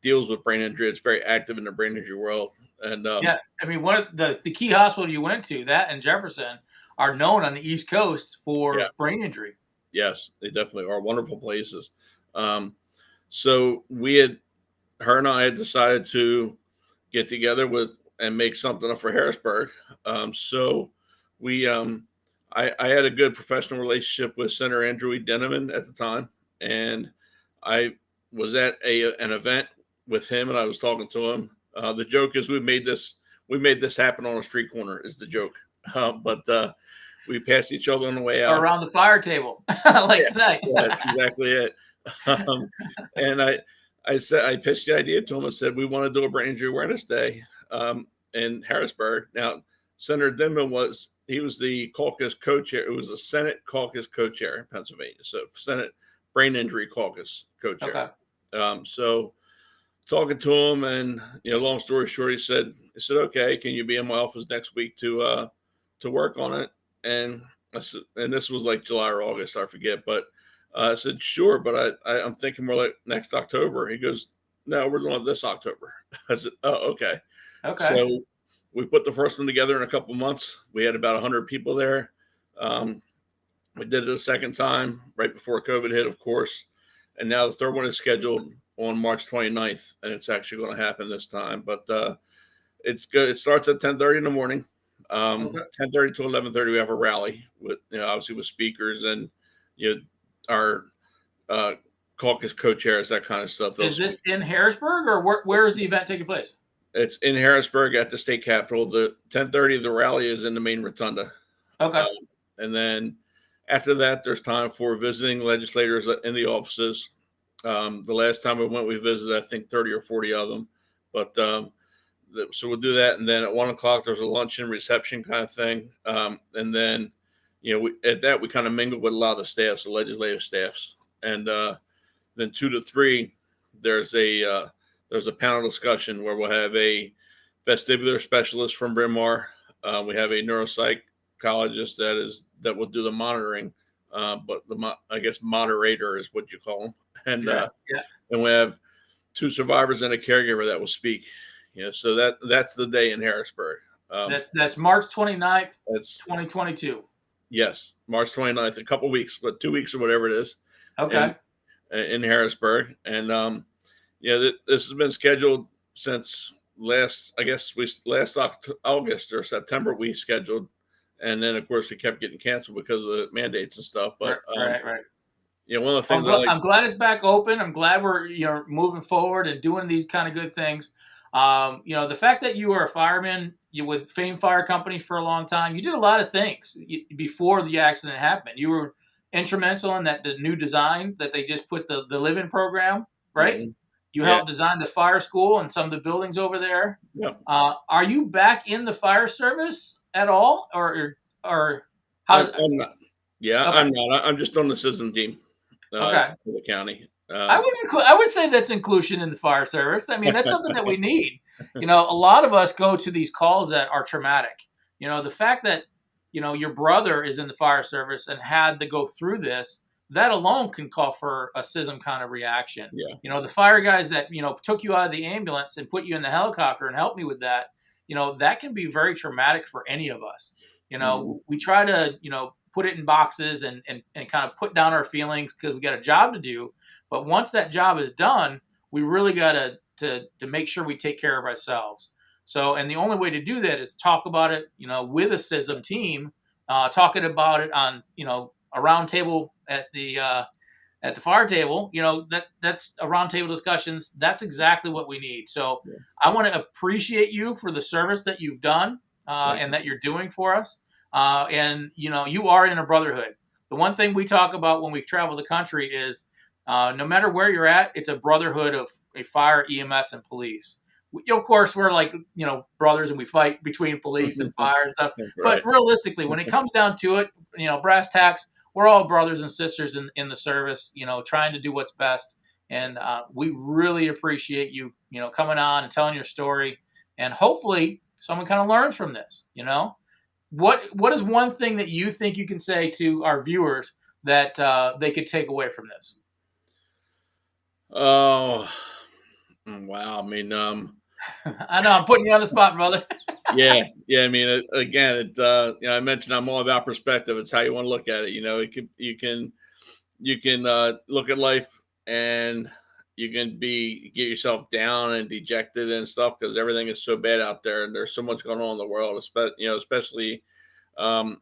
Speaker 2: deals with brain injury. It's very active in the brain injury world. And
Speaker 1: I mean, one of the key hospital you went to, that and Jefferson, are known on the East Coast for brain injury.
Speaker 2: Yes, they definitely are wonderful places. So her and I had decided to get together and make something up for Harrisburg. So we, I had a good professional relationship with Senator Andrew E. Denneman at the time, and I was at an event with him, and I was talking to him. The joke is we made this happen on a street corner is the joke, but we passed each other on the way out.
Speaker 1: Around the fire table, like tonight.
Speaker 2: Yeah, that's exactly it. And I said, I pitched the idea to him. I said, we want to do a Brain Injury Awareness Day in Harrisburg. Now, Senator Denman was the caucus co-chair. It was a Senate caucus co-chair in Pennsylvania. So Senate Brain Injury Caucus co-chair. Okay. So talking to him, and long story short, he said, okay, can you be in my office next week to work on it? And I said, and this was like July or August, I forget, but I said, sure, but I'm thinking more like next October. He goes, no, we're doing it this October. I said, oh, okay. Okay. So we put the first one together in a couple months. We had about 100 people there. We did it a second time right before COVID hit, of course. And now the third one is scheduled on March 29th, and it's actually going to happen this time. But it's good. It starts at 10:30 in the morning. 10:30 to 11:30, we have a rally with, obviously with speakers and, our caucus co-chairs, that kind of stuff.
Speaker 1: Is this in Harrisburg, or where is the event taking place?
Speaker 2: It's in Harrisburg at the state capitol. The 10:30, the rally is in the main rotunda.
Speaker 1: Okay.
Speaker 2: And then after that, there's time for visiting legislators in the offices. The last time we went, we visited, I think, 30 or 40 of them. But so we'll do that. And then at 1 o'clock, there's a luncheon reception kind of thing. And then, at that, we kind of mingle with a lot of the staffs, the legislative staffs. And then 2 to 3, there's a panel discussion where we'll have a vestibular specialist from Bryn Mawr. We have a neuropsychologist that will do the monitoring, but I guess moderator is what you call them. And and we have 2 survivors and a caregiver that will speak. So that's the day in Harrisburg.
Speaker 1: That's March 29th, 2022.
Speaker 2: Yes, March 29th, a couple weeks, but 2 weeks or whatever it is.
Speaker 1: Okay.
Speaker 2: In Harrisburg. And this has been scheduled since last August or September we scheduled. And then of course we kept getting canceled because of the mandates and stuff. But
Speaker 1: right.
Speaker 2: One of the things
Speaker 1: I'm glad it's back open. I'm glad we're moving forward and doing these kind of good things. The fact that you were a fireman, you with Fame Fire Company for a long time, you did a lot of things before the accident happened. You were instrumental in the new design that they just put the live-in program, right? Mm-hmm. You helped design the fire school and some of the buildings over there. Yep. Are you back in the fire service at all, or how?
Speaker 2: I'm not. Yeah, okay. I'm not. I'm just on the system team. For the county.
Speaker 1: I would say that's inclusion in the fire service. I mean, that's something that we need. A lot of us go to these calls that are traumatic. The fact that, your brother is in the fire service and had to go through this, that alone can call for a SISM kind of reaction. Yeah. The fire guys that, took you out of the ambulance and put you in the helicopter and helped me with that, that can be very traumatic for any of us. We try to, put it in boxes and kind of put down our feelings because we got a job to do. But once that job is done, we really got to make sure we take care of ourselves. So, and the only way to do that is talk about it, with a SISM team, talking about it on, a round table at the fire table. That's a round table discussions. That's exactly what we need. So I want to appreciate you for the service that you've done and that you're doing for us. And you are in a brotherhood. The one thing we talk about when we travel the country is no matter where you're at, it's a brotherhood of a fire, EMS, and police. Of course, we're like, brothers, and we fight between police and fire and stuff. Right. But realistically, when it comes down to it, brass tacks, we're all brothers and sisters in the service, trying to do what's best. And we really appreciate you, coming on and telling your story. And hopefully someone kind of learns from this, What is one thing that you think you can say to our viewers that they could take away from this?
Speaker 2: Oh, wow. I mean,
Speaker 1: I know I'm putting you on the spot, brother.
Speaker 2: Yeah. I mean, again, I mentioned I'm all about perspective. It's how you want to look at it. You can look at life and you can get yourself down and dejected and stuff because everything is so bad out there, and there's so much going on in the world, um,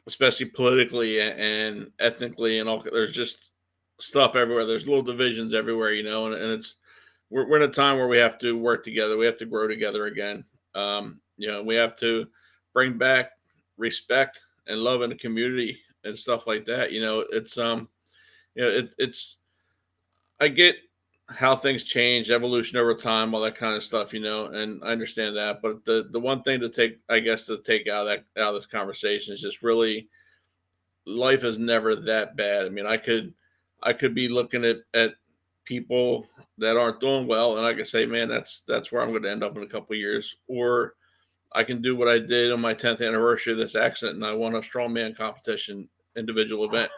Speaker 2: especially politically and ethnically, and all. There's just stuff everywhere. There's little divisions everywhere, and it's we're in a time where we have to work together. We have to grow together again. We have to bring back respect and love in the community and stuff like that. It's I get how things change, evolution over time, all that kind of stuff, and I understand that. But the one thing to take out of this conversation is just really life is never that bad. I mean, I could be looking at people that aren't doing well, and I can say, man, that's where I'm going to end up in a couple of years. Or I can do what I did on my 10th anniversary of this accident, and I won a strongman competition individual event.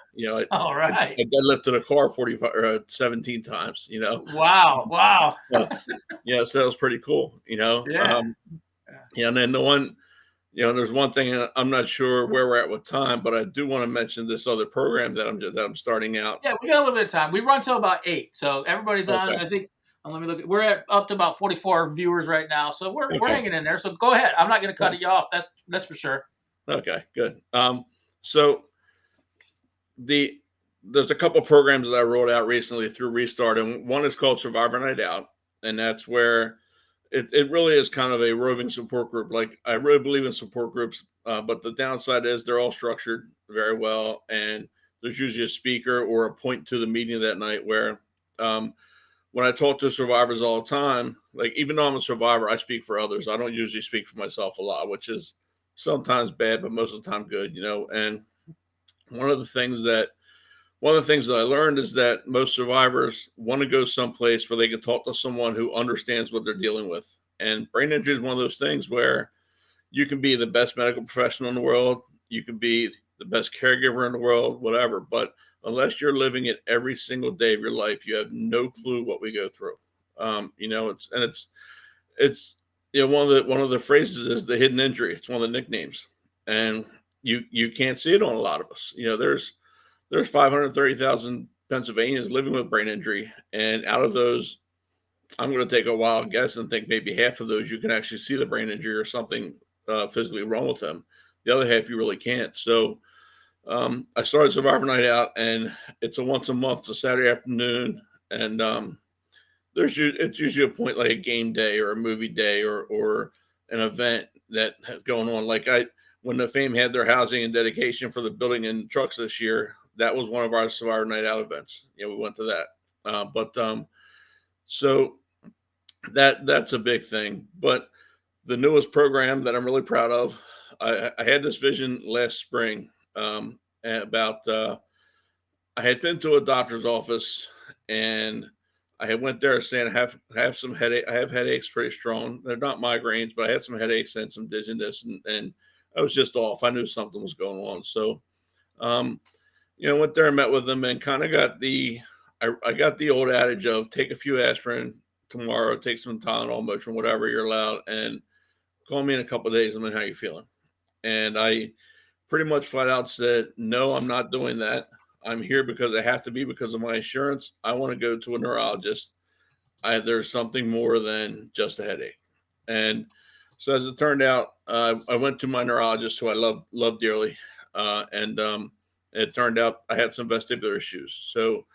Speaker 1: All right.
Speaker 2: I deadlifted a car 17 times.
Speaker 1: Wow.
Speaker 2: Yeah, so that was pretty cool.
Speaker 1: Yeah.
Speaker 2: And then there's one thing I'm not sure where we're at with time, but I do want to mention this other program that I'm starting out.
Speaker 1: Yeah, we got a little bit of time. We run till about 8, so everybody's on.
Speaker 2: Okay.
Speaker 1: I think. Let me look. We're up to about 44 viewers right now, so we're
Speaker 2: Okay.
Speaker 1: hanging in there. So go ahead. I'm not going to cut you off. That's for sure.
Speaker 2: Okay, good. So there's a couple programs that I rolled out recently through Restart, and one is called Survivor Night Out, and that's where it really is kind of a roving support group. Like, I really believe in support groups, but the downside is they're all structured very well, and there's usually a speaker or a point to the meeting that night where when I talk to survivors all the time, like, even though I'm a survivor, I speak for others. I don't usually speak for myself a lot, which is sometimes bad, but most of the time good, and one of the things that I learned is that most survivors want to go someplace where they can talk to someone who understands what they're dealing with. And brain injury is one of those things where you can be the best medical professional in the world, you can be the best caregiver in the world, whatever, but unless you're living it every single day of your life, you have no clue what we go through. It's one of the phrases is the hidden injury. It's one of the nicknames, and you can't see it on a lot of us. There's 530,000 Pennsylvanians living with brain injury, and out of those, I'm going to take a wild guess and think maybe half of those you can actually see the brain injury or something physically wrong with them. The other half you really can't. So I started Survivor Night Out, and it's a once a month, it's a Saturday afternoon, and it's usually a point like a game day or a movie day or an event that has going on. Like when the Fame had their housing and dedication for the building and trucks this year, that was one of our Survivor Night Out events. We went to that. So that's a big thing. But the newest program that I'm really proud of, I had this vision last spring about I had been to a doctor's office, and I had went there saying I have some headache. I have headaches pretty strong. They're not migraines, but I had some headaches and some dizziness, and I was just off. I knew something was going on. So, went there and met with them, and kind of got I got the old adage of take a few aspirin tomorrow, take some Tylenol, Motrin, whatever you're allowed, and call me in a couple of days and let me know how you're feeling. And I pretty much flat out said, no, I'm not doing that. I'm here because I have to be because of my insurance. I want to go to a neurologist. There's something more than just a headache. And so as it turned out, I went to my neurologist, who I love dearly. And it turned out I had some vestibular issues. So,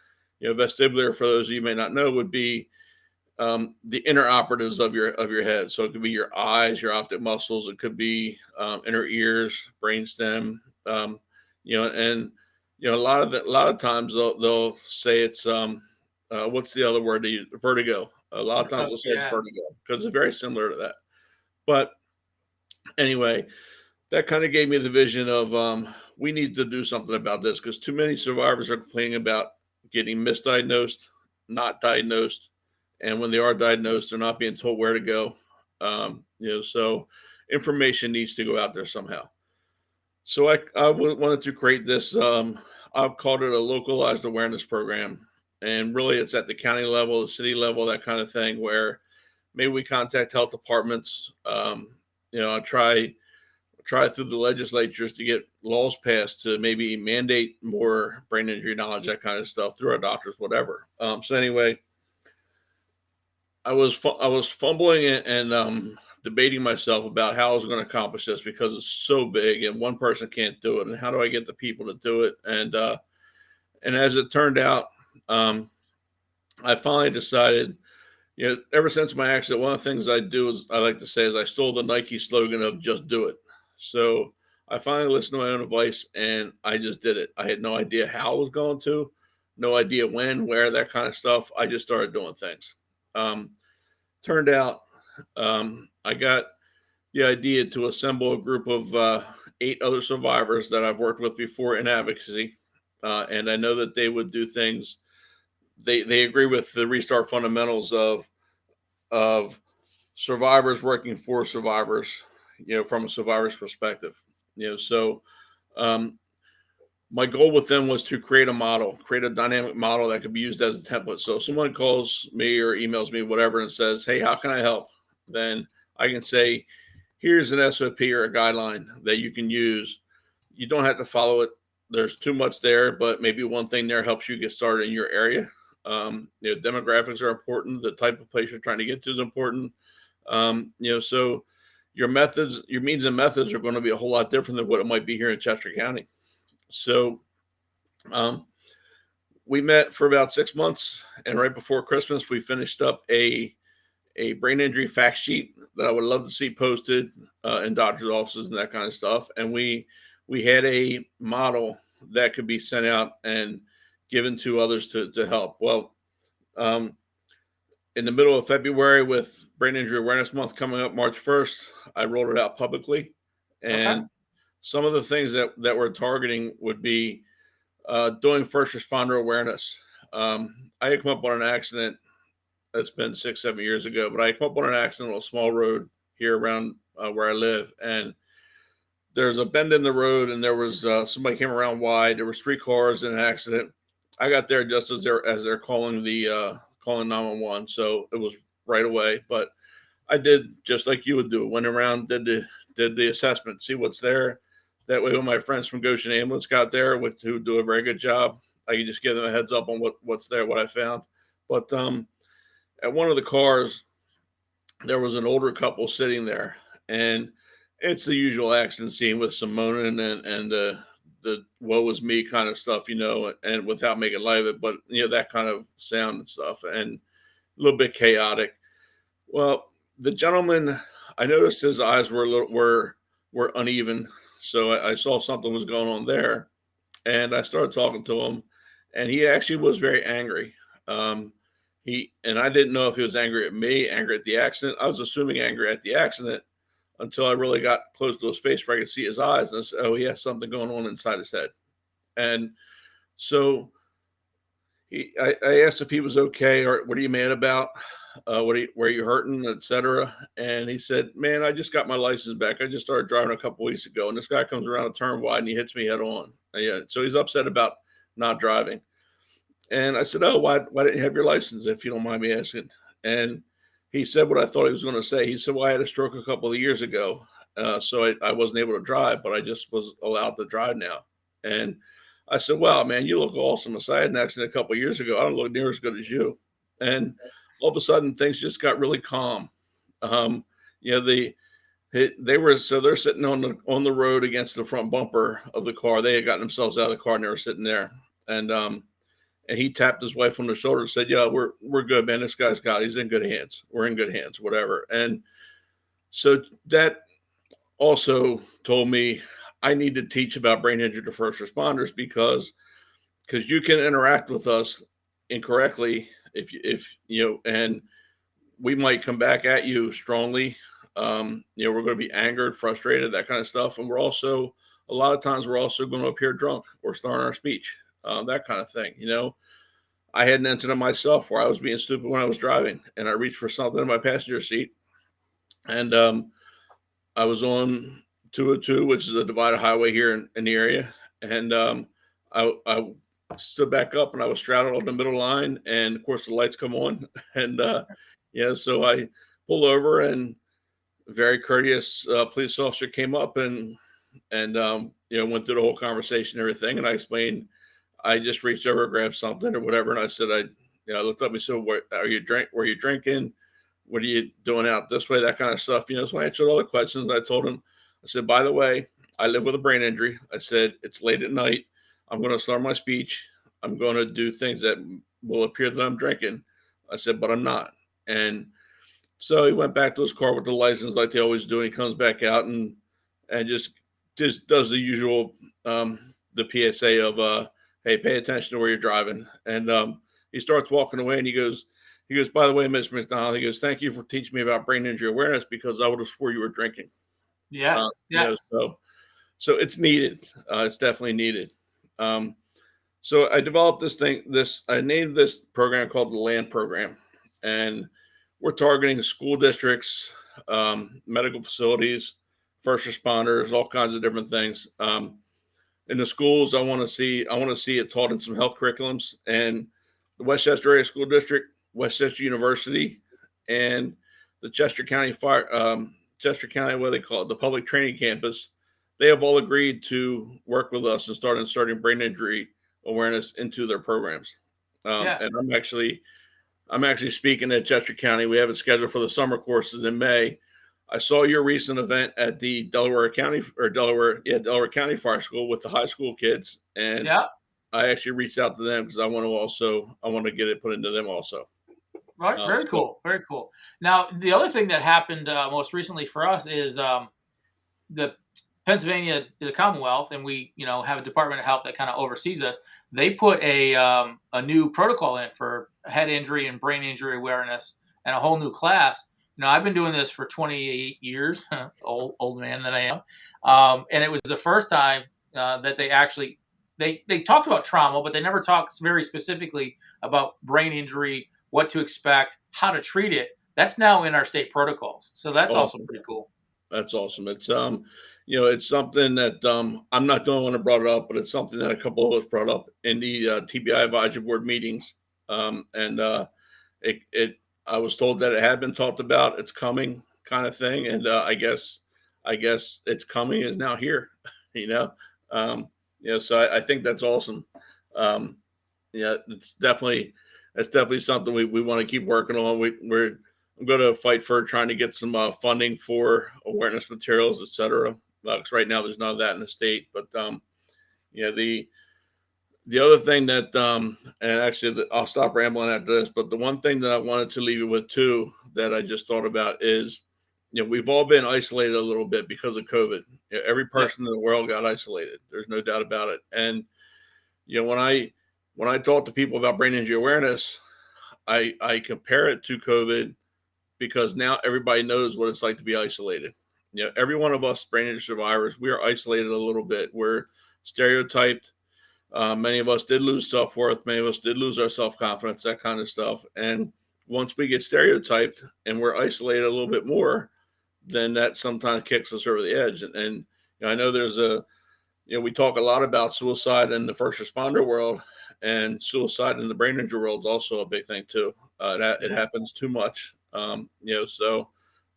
Speaker 2: vestibular, for those of you who may not know, would be the inner operatives of your head. So it could be your eyes, your optic muscles. It could be inner ears, brainstem. And a lot of times they'll say it's what's the other word? Vertigo. A lot of times they'll say it's vertigo because it's very similar to that. But anyway, that kind of gave me the vision of we need to do something about this, because too many survivors are complaining about getting misdiagnosed, not diagnosed, and when they are diagnosed, they're not being told where to go. So information needs to go out there somehow. So I wanted to create this. I've called it a localized awareness program, and really it's at the county level, the city level, that kind of thing, where maybe we contact health departments. I try through the legislatures to get laws passed to maybe mandate more brain injury knowledge, that kind of stuff, through our doctors, whatever. So anyway, I was fumbling and debating myself about how I was going to accomplish this because it's so big and one person can't do it. And how do I get the people to do it? And as it turned out, I finally decided, ever since my accident, one of the things I do is I like to say is I stole the Nike slogan of just do it. So I finally listened to my own advice and I just did it. I had no idea how I was going to, no idea when, where, that kind of stuff. I just started doing things. Turned out I got the idea to assemble a group of 8 other survivors that I've worked with before in advocacy. And I know that they would do things. They agree with the restart fundamentals of survivors working for survivors, from a survivor's perspective. So my goal with them was to create a dynamic model that could be used as a template. So if someone calls me or emails me, whatever, and says, "Hey, how can I help?" Then I can say, "Here's an SOP or a guideline that you can use. You don't have to follow it. There's too much there, but maybe one thing there helps you get started in your area." Demographics are important. The type of place you're trying to get to is important. So your methods, your means and methods are going to be a whole lot different than what it might be here in Chester County. So we met for about 6 months, and right before Christmas, we finished up a brain injury fact sheet that I would love to see posted in doctors' offices and that kind of stuff. And we had a model that could be sent out and given to others to help. Well, in the middle of February, with Brain Injury Awareness Month coming up March 1st, I rolled it out publicly. And
Speaker 1: Okay.
Speaker 2: some of the things that we're targeting would be doing first responder awareness. I had come up on an accident that's been 6-7 years ago, but I come up on an accident on a small road here around where I live, and there's a bend in the road, and there was somebody came around wide. There was 3 cars in an accident. I got there just as they're calling 911, so it was right away. But I did just like you would do. Went around, did the assessment, see what's there. That way, when my friends from Goshen Ambulance got there, who do a very good job, I could just give them a heads up on what's there, what I found. But at one of the cars, there was an older couple sitting there, and it's the usual accident scene with some moaning and the woe was me kind of stuff, and without making light of it, but that kind of sound and stuff, and a little bit chaotic. Well, the gentleman, I noticed his eyes were uneven, so I saw something was going on there, and I started talking to him, and he actually was very angry. I didn't know if he was angry at me, angry at the accident. I was assuming angry at the accident until I really got close to his face where I could see his eyes, and I said, "Oh, he has something going on inside his head." And so I asked if he was okay, or what are you mad about? Where are you hurting, etc. And he said, "Man, I just got my license back. I just started driving a couple weeks ago, and this guy comes around a turn wide and he hits me head on." Yeah, so he's upset about not driving. And I said, "Oh, why didn't you have your license, if you don't mind me asking?" And he said what I thought he was going to say. He said, "Well, I had a stroke a couple of years ago, so I wasn't able to drive, but I just was allowed to drive now." And I said, "Wow, man, you look awesome." I said, "I had an accident a couple of years ago. I don't look near as good as you." And all of a sudden, things just got really calm. Um, they're sitting on the road against the front bumper of the car. They had gotten themselves out of the car and they were sitting there. And he tapped his wife on the shoulder and said, "Yeah, we're good, man. This guy's got it. He's in good hands. We're in good hands, whatever." And so that also told me I need to teach about brain injury to first responders because you can interact with us incorrectly and we might come back at you strongly. We're going to be angered, frustrated, that kind of stuff. And a lot of times we're also going to appear drunk or slurring our speech, that kind of thing. I had an incident myself where I was being stupid when I was driving and I reached for something in my passenger seat. And I was on 202, which is a divided highway here in the area. And I stood back up and I was straddled on the middle line. And of course, the lights come on. And so I pulled over and a very courteous police officer came up and went through the whole conversation and everything. And I explained, I just reached over, grabbed something or whatever. And I said, I looked up and said, "Were you drinking?" what are you doing out this way? That kind of stuff. So I answered all the questions. I told him, I said, by the way, I live with a brain injury. I said, it's late at night. I'm going to slur my speech. I'm going to do things that will appear that I'm drinking. I said, but I'm not. And so he went back to his car with the license like they always do. And he comes back out and just does the usual, the PSA of, hey, pay attention to where you're driving. And he starts walking away and he goes, by the way, Miss Mcdonald, he goes, thank you for teaching me about brain injury awareness because I would have swore you were drinking.
Speaker 1: Yeah.
Speaker 2: So it's needed. It's definitely needed. So I developed I named this program called the LAND program, and we're targeting school districts, medical facilities, first responders, all kinds of different things. In the schools, I want to see it taught in some health curriculums, and the Westchester Area School District, Westchester University, and the Chester County Chester County, what they call it, the public training campus. They have all agreed to work with us and start inserting brain injury awareness into their programs. And I'm actually speaking at Chester County. We have it scheduled for the summer courses in May. I saw your recent event at the Delaware County Fire School with the high school kids, and I actually reached out to them because I want to get it put into them also.
Speaker 1: Right, very cool. Now, the other thing that happened most recently for us is the Pennsylvania, the Commonwealth, and we, have a Department of Health that kind of oversees us. They put a new protocol in for head injury and brain injury awareness and a whole new class. I've been doing this for 28 years, old man that I am, and it was the first time that they actually they talked about trauma, but they never talked very specifically about brain injury, what to expect, how to treat it. That's now in our state protocols, so that's also pretty cool.
Speaker 2: That's awesome. It's it's something that I'm not the only one that brought it up, but it's something that a couple of us brought up in the TBI advisory board meetings, I was told that it had been talked about. It's coming, kind of thing, and I guess it's coming is now here. So I think that's awesome. It's definitely something we want to keep working on. I'm going to fight for trying to get some funding for awareness materials, et cetera. Because right now there's none of that in the state. But the other thing that, and actually I'll stop rambling after this, but the one thing that I wanted to leave you with too, that I just thought about is, we've all been isolated a little bit because of COVID. Every person in the world got isolated. There's no doubt about it. And, when I talk to people about brain injury awareness, I compare it to COVID because now everybody knows what it's like to be isolated. Every one of us brain injury survivors, we are isolated a little bit. We're stereotyped. Many of us did lose self-worth. Many of us did lose our self-confidence, that kind of stuff. And once we get stereotyped and we're isolated a little bit more, then that sometimes kicks us over the edge. And I know there's we talk a lot about suicide in the first responder world, and suicide in the brain injury world is also a big thing too. It happens too much. So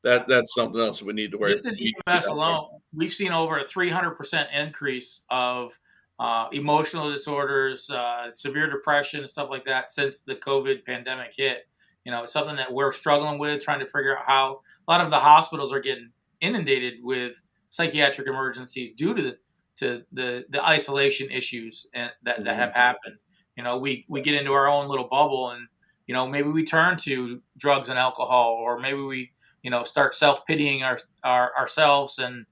Speaker 2: that's something else that we need to worry.
Speaker 1: Just in EMS alone, we've seen over a 300% increase of emotional disorders, severe depression, and stuff like that since the COVID pandemic hit. It's something that we're struggling with, trying to figure out how a lot of the hospitals are getting inundated with psychiatric emergencies due to the isolation issues that have happened. We get into our own little bubble, and maybe we turn to drugs and alcohol, or maybe we start self-pitying ourselves, and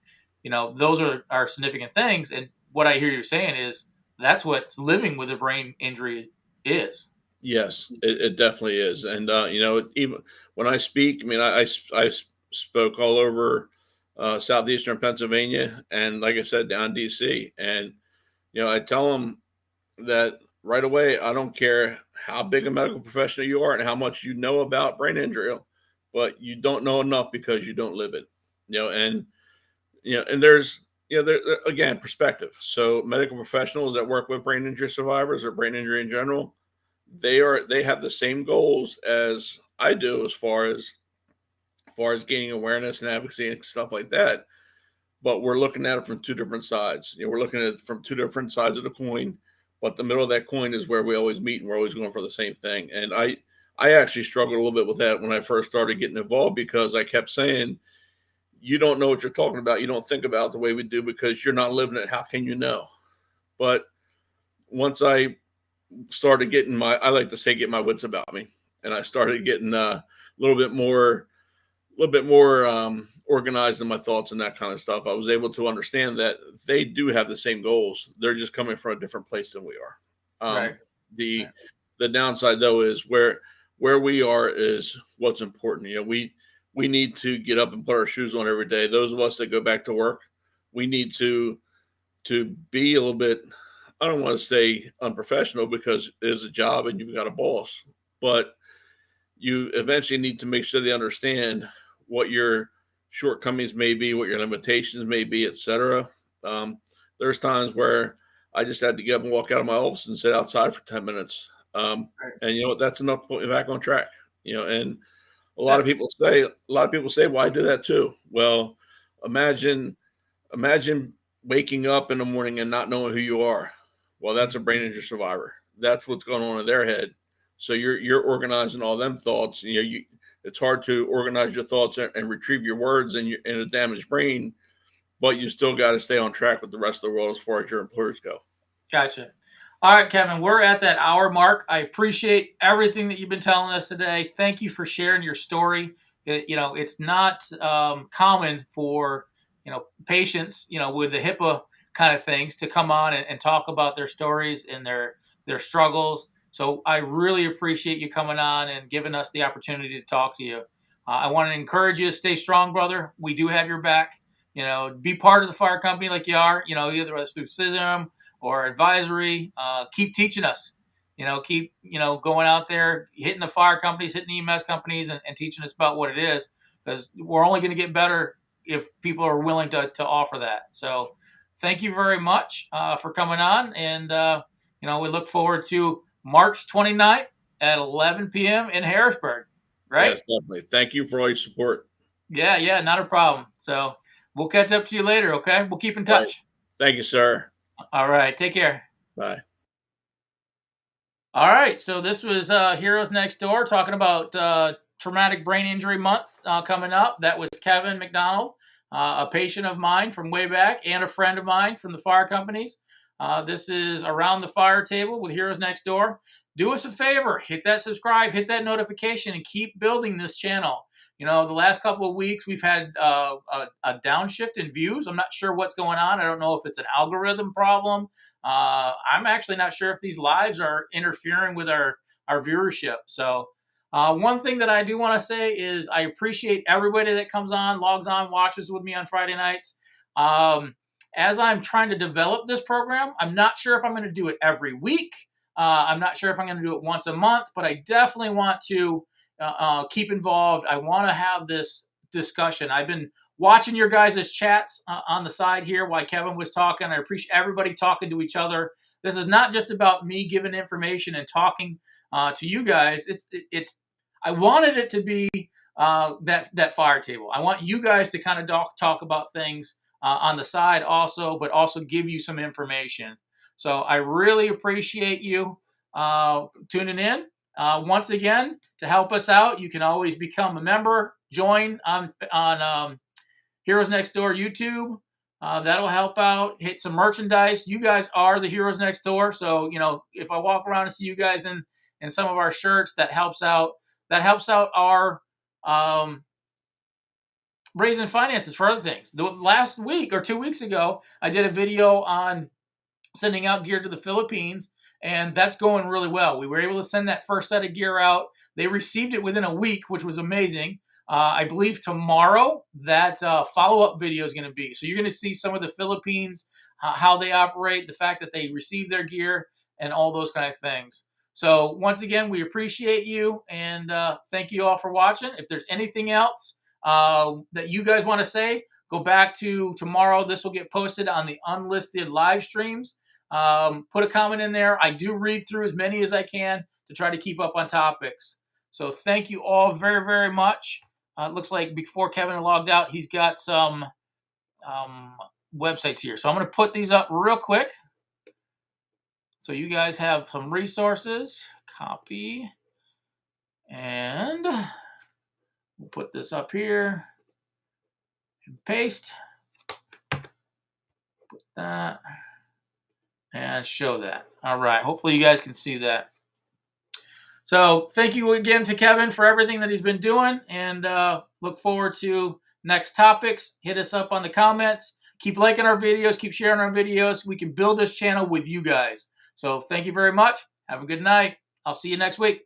Speaker 1: those are significant things. And what I hear you saying is that's what living with a brain injury is.
Speaker 2: Yes, it definitely is. And, even when I speak, I spoke all over southeastern Pennsylvania, and like I said, down DC. And, I tell them that right away, I don't care how big a medical professional you are and how much you know about brain injury, but you don't know enough because you don't live it. And there's, there again, perspective. So medical professionals that work with brain injury survivors or brain injury in general, they have the same goals as I do as far as gaining awareness and advocacy and stuff like that. But we're looking at it from two different sides. We're looking at it from two different sides of the coin, but the middle of that coin is where we always meet, and we're always going for the same thing. And I I actually struggled a little bit with that when I first started getting involved because I kept saying, you don't know what you're talking about. You don't think about it the way we do because you're not living it. How can you know? But once I started getting I like to say, get my wits about me, and I started getting little bit more, organized in my thoughts and that kind of stuff. I was able to understand that they do have the same goals. They're just coming from a different place than we are.
Speaker 1: Right.
Speaker 2: The
Speaker 1: Right.
Speaker 2: the downside though is where we are is what's important. We need to get up and put our shoes on every day. Those of us that go back to work, we need to be a little bit, I don't want to say unprofessional because it is a job and you've got a boss, but you eventually need to make sure they understand what your shortcomings may be, what your limitations may be, etc. Um, there's times where I just had to get up and walk out of my office and sit outside for 10 minutes.
Speaker 1: Right.
Speaker 2: And you know what? That's enough to put me back on track. And a
Speaker 1: Yeah.
Speaker 2: lot of people say, well, I do that too. Well, imagine waking up in the morning and not knowing who you are. Well, that's a brain injury survivor. That's what's going on in their head. So you're organizing all them thoughts. It's hard to organize your thoughts and retrieve your words in a damaged brain, but you still got to stay on track with the rest of the world as far as your employers go.
Speaker 1: Gotcha. All right, Kevin, we're at that hour mark. I appreciate everything that you've been telling us today. Thank you for sharing your story. It's not common for, patients, with the HIPAA kind of things to come on and talk about their stories and their struggles. So I really appreciate you coming on and giving us the opportunity to talk to you. I want to encourage you to stay strong, brother. We do have your back. Be part of the fire company like you are, either it's through CISM or advisory. Keep teaching us, keep, going out there, hitting the fire companies, hitting the EMS companies and teaching us about what it is, because we're only going to get better if people are willing to offer that. So thank you very much for coming on. And, we look forward to March 29th at 11 p.m. in Harrisburg, right?
Speaker 2: Yes, definitely. Thank you for all your support.
Speaker 1: Yeah, not a problem. So we'll catch up to you later, okay? We'll keep in
Speaker 2: All right.
Speaker 1: touch.
Speaker 2: Thank you, sir.
Speaker 1: All right, take care.
Speaker 2: Bye.
Speaker 1: All right, so this was Heroes Next Door talking about Traumatic Brain Injury Month coming up. That was Kevin Mcdonald, a patient of mine from way back and a friend of mine from the fire companies. This is Around the Fire Table with Heroes Next Door. Do us a favor, hit that subscribe, hit that notification, and keep building this channel. The last couple of weeks we've had a downshift in views. I'm not sure what's going on. I don't know if it's an algorithm problem. I'm actually not sure if these lives are interfering with our viewership. So one thing that I do want to say is I appreciate everybody that comes on, logs on, watches with me on Friday nights. As I'm trying to develop this program, I'm not sure if I'm going to do it every week. I'm not sure if I'm going to do it once a month, but I definitely want to keep involved. I want to have this discussion. I've been watching your guys' chats on the side here while Kevin was talking. I appreciate everybody talking to each other. This is not just about me giving information and talking to you guys. I wanted it to be that fire table. I want you guys to kind of talk about things on the side also, but also give you some information. So I really appreciate you tuning in. Once again, to help us out, you can always become a member, join on Heroes Next Door YouTube. That'll help out. Hit some merchandise. You guys are the Heroes Next Door. So, if I walk around and see you guys in some of our shirts, that helps out. That helps out our raising finances for other things. The last week or 2 weeks ago, I did a video on sending out gear to the Philippines, and that's going really well. We were able to send that first set of gear out. They received it within a week, which was amazing. I believe tomorrow that follow-up video is going to be. So you're going to see some of the Philippines, how they operate, the fact that they receive their gear, and all those kind of things. So once again, we appreciate you, and thank you all for watching. If there's anything else that you guys want to say, go back to tomorrow. This will get posted on the unlisted live streams. Put a comment in there. I do read through as many as I can to try to keep up on topics. So thank you all very, very much. It looks like before Kevin logged out, he's got some websites here. So I'm going to put these up real quick so you guys have some resources. Copy. And we'll put this up here and paste. Put that and show that. All right. Hopefully you guys can see that. So thank you again to Kevin for everything that he's been doing, and look forward to next topics. Hit us up on the comments. Keep liking our videos. Keep sharing our videos. We can build this channel with you guys. So thank you very much. Have a good night. I'll see you next week.